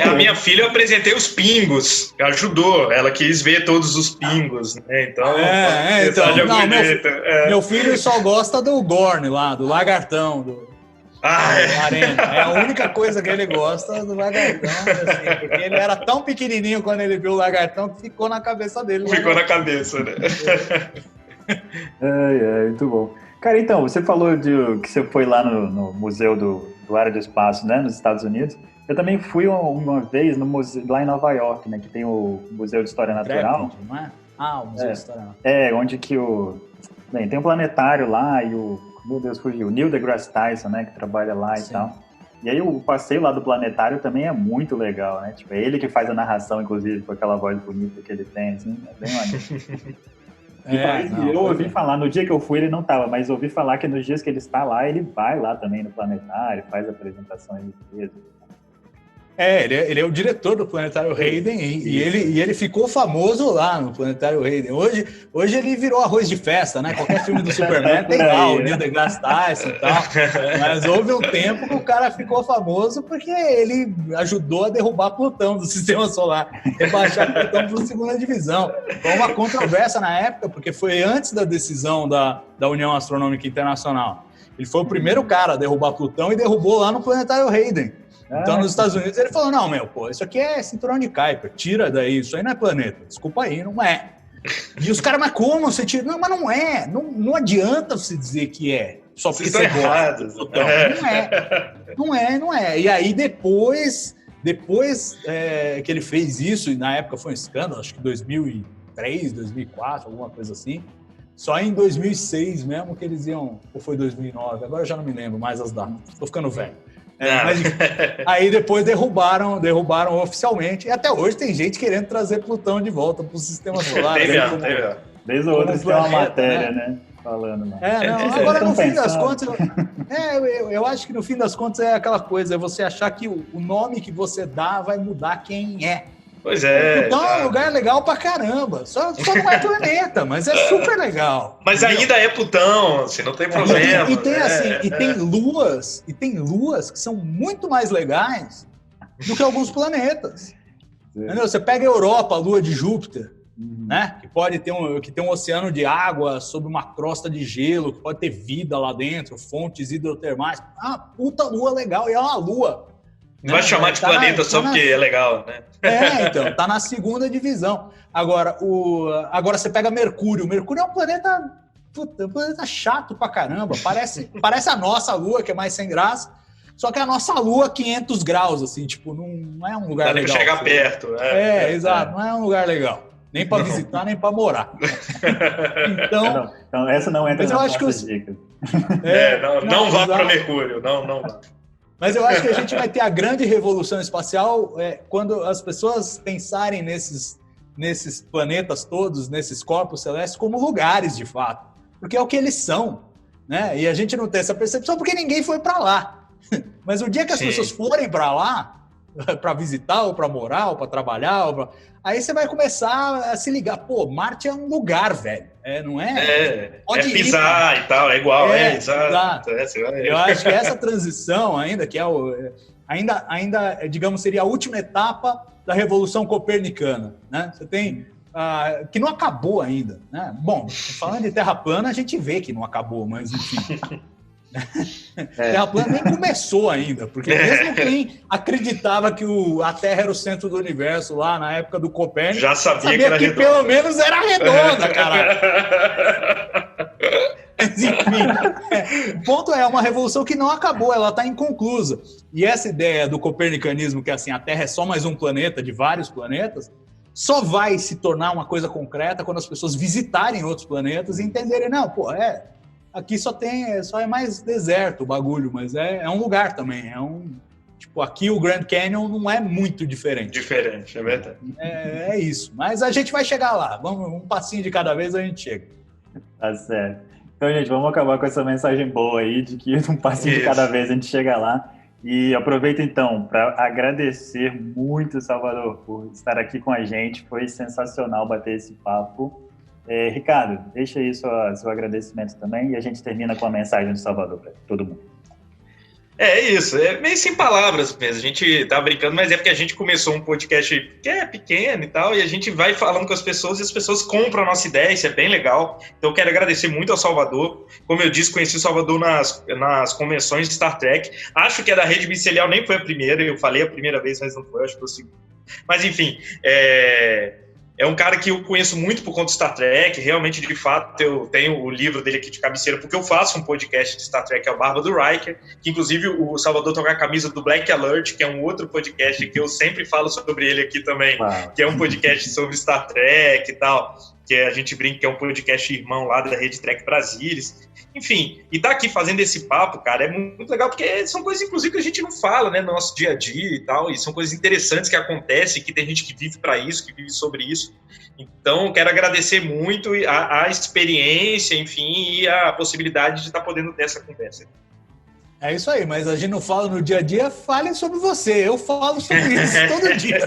A minha filha, eu apresentei os pingos, ajudou, ela quis ver todos os pingos, né? Então, meu filho só gosta do Gorn lá, do lagartão, do Arena. É a única coisa que ele gosta do lagartão, assim, porque ele era tão pequenininho quando ele viu o lagartão que ficou na cabeça dele. Ficou na cabeça, né? Muito bom. Cara, então, você falou que você foi lá no Museu do Ar e do Espaço, né, nos Estados Unidos. Eu também fui uma vez no museu, lá em Nova York, né, que tem o Museu de História Natural. Não é? O Museu de História Natural. Onde que tem um planetário lá e meu Deus, fugiu, o Neil deGrasse Tyson, né, que trabalha lá e tal. E aí o passeio lá do planetário também é muito legal, né, é ele que faz a narração, inclusive, com aquela voz bonita que ele tem, assim, é bem maneiro. Eu ouvi falar, no dia que eu fui ele não estava, mas ouvi falar que nos dias que ele está lá, ele vai lá também no planetário, faz apresentações mesmo. Ele é o diretor do Planetário Hayden e ele ficou famoso lá no Planetário Hayden. Hoje ele virou arroz de festa, né? Qualquer filme do Superman tem lá, o Neil deGrasse Tyson e tal. Mas houve um tempo que o cara ficou famoso porque ele ajudou a derrubar Plutão do Sistema Solar, rebaixar Plutão para a segunda divisão. Foi uma controvérsia na época, porque foi antes da decisão da União Astronômica Internacional. Ele foi o primeiro cara a derrubar Plutão e derrubou lá no Planetário Hayden. Então, nos Estados Unidos, ele falou, não, isso aqui é cinturão de Kuiper, tira daí, isso aí não é planeta, desculpa aí, não é. E os caras, mas como você tira? Não, mas não é, não adianta você dizer que é, só porque você gosta do Plutão. Não é. E aí, depois que ele fez isso, e na época foi um escândalo, acho que 2003, 2004, alguma coisa assim, só em 2006 mesmo que eles iam, ou foi 2009, agora eu já não me lembro mais as datas, estou ficando velho. Mas, aí depois derrubaram oficialmente, e até hoje tem gente querendo trazer Plutão de volta para o Sistema Solar. Desde o outro tem uma matéria, né? Falando. Agora no fim das contas, eu acho que no fim das contas é aquela coisa, é você achar que o nome que você dá vai mudar quem é. Pois é. Plutão é um lugar legal pra caramba. Só não é planeta, mas é super legal. Mas entendeu? ainda é Plutão, assim, não tem problema. E tem luas que são muito mais legais do que alguns planetas. Entendeu? Você pega a Europa, a lua de Júpiter, né? Que pode ter um oceano de água sob uma crosta de gelo, que pode ter vida lá dentro, fontes hidrotermais. Ah, puta lua legal, e é uma lua. Não vai chamar de planeta só porque é legal, né? Então, tá na segunda divisão. Agora você pega Mercúrio. Mercúrio é um planeta, um planeta chato pra caramba. Parece a nossa Lua, que é mais sem graça. Só que a nossa Lua é 500 graus, assim, tipo, não é um lugar legal. Dá nem pra chegar perto. Exato, não é um lugar legal. Nem pra visitar, nem pra morar. Então, essa não entra nas nossas dicas. Não vá para Mercúrio, não vá. Mas eu acho que a gente vai ter a grande revolução espacial quando as pessoas pensarem nesses planetas todos, nesses corpos celestes, como lugares, de fato. Porque é o que eles são, né? E a gente não tem essa percepção porque ninguém foi para lá. Mas o dia que as pessoas forem para lá, para visitar, ou para morar, ou para trabalhar, aí você vai começar a se ligar. Pô, Marte é um lugar, velho. Não é? Pode pisar e tal, é igual, exato. Eu acho que essa transição ainda, que é ainda, digamos, seria a última etapa da Revolução Copernicana, né? Você tem que não acabou ainda, né? Bom, falando de Terra plana, a gente vê que não acabou, mas enfim. Terra plana nem começou ainda, porque mesmo quem acreditava que a Terra era o centro do universo lá na época do Copérnico, já sabia que era que redonda. pelo menos era redonda, caralho. Mas, enfim, o ponto é uma revolução que não acabou, ela está inconclusa. E essa ideia do copernicanismo, que assim, a Terra é só mais um planeta de vários planetas, só vai se tornar uma coisa concreta quando as pessoas visitarem outros planetas e entenderem, não, aqui só é mais deserto o bagulho, mas é um lugar também, tipo, aqui o Grand Canyon não é muito diferente. Diferente, é verdade. É isso, mas a gente vai chegar lá, um passinho de cada vez a gente chega. Tá certo. Então, gente, vamos acabar com essa mensagem boa aí, de que um passinho de cada vez a gente chega lá. E aproveito, então, para agradecer muito, Salvador, por estar aqui com a gente, foi sensacional bater esse papo. Ricardo, deixa aí seu agradecimento também e a gente termina com a mensagem do Salvador para todo mundo. É isso, é meio sem palavras mesmo, a gente tá brincando, mas é porque a gente começou um podcast que é pequeno e tal, e a gente vai falando com as pessoas e as pessoas compram a nossa ideia, isso é bem legal. Então eu quero agradecer muito ao Salvador, como eu disse, conheci o Salvador nas convenções de Star Trek, acho que a da Rede Micelial nem foi a primeira, eu falei a primeira vez, mas não foi, acho que foi o segundo. Mas enfim, é um cara que eu conheço muito por conta do Star Trek, realmente, de fato, eu tenho o livro dele aqui de cabeceira, porque eu faço um podcast de Star Trek, é o Barba do Riker, que inclusive o Salvador toca a camisa do Black Alert, que é um outro podcast que eu sempre falo sobre ele aqui também, que é um podcast sobre Star Trek e tal, que a gente brinca que é um podcast irmão lá da Rede Trek Brasilis. Enfim, e tá aqui fazendo esse papo, cara, é muito legal, porque são coisas, inclusive, que a gente não fala, né, no nosso dia a dia e tal, e são coisas interessantes que acontecem, que tem gente que vive para isso, que vive sobre isso. Então, quero agradecer muito a experiência, enfim, e a possibilidade de estar podendo ter essa conversa. É isso aí, mas a gente não fala no dia a dia, falem sobre você, eu falo sobre isso todo dia.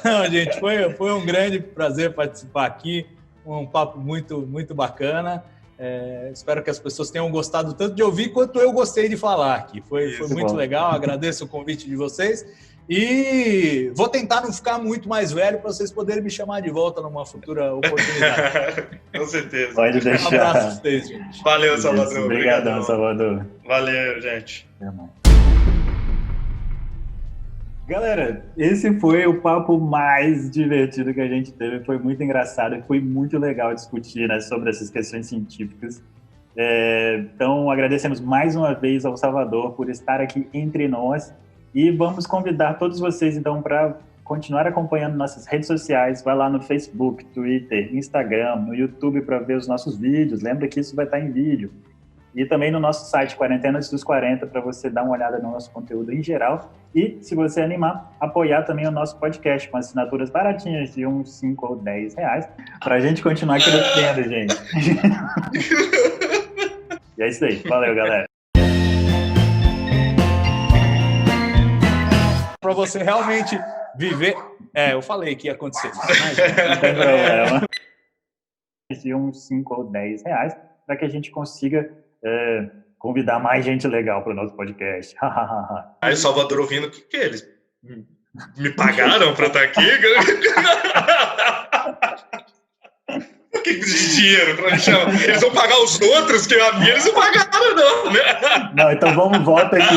Não, gente, foi um grande prazer participar aqui, um papo muito, muito bacana. Espero que as pessoas tenham gostado tanto de ouvir quanto eu gostei de falar aqui. Foi muito legal, agradeço o convite de vocês e vou tentar não ficar muito mais velho para vocês poderem me chamar de volta numa futura oportunidade. Com certeza. Pode deixar. Um abraço a vocês, gente. Valeu, Salvador. Obrigadão, Salvador. Valeu, gente. Galera, esse foi o papo mais divertido que a gente teve, foi muito engraçado e foi muito legal discutir, né, sobre essas questões científicas. Então, agradecemos mais uma vez ao Salvador por estar aqui entre nós e vamos convidar todos vocês, então, para continuar acompanhando nossas redes sociais. Vai lá no Facebook, Twitter, Instagram, no YouTube para ver os nossos vídeos. Lembra que isso vai estar em vídeo. E também no nosso site, Quarentena Antes dos 40, para você dar uma olhada no nosso conteúdo em geral. E, se você animar, apoiar também o nosso podcast com assinaturas baratinhas de uns 5 ou 10 reais, para a gente continuar crescendo, gente. E é isso aí. Valeu, galera. Para para você realmente viver. Eu falei que ia acontecer. Não tem problema. De uns 5 ou 10 reais para que a gente consiga convidar mais gente legal para o nosso podcast. Aí o Salvador ouvindo, o que é? Eles me pagaram para estar aqui? O que de dinheiro para me chamar? Eles vão pagar os outros, que a minha eles não pagaram, não, né? Não, então volta aqui.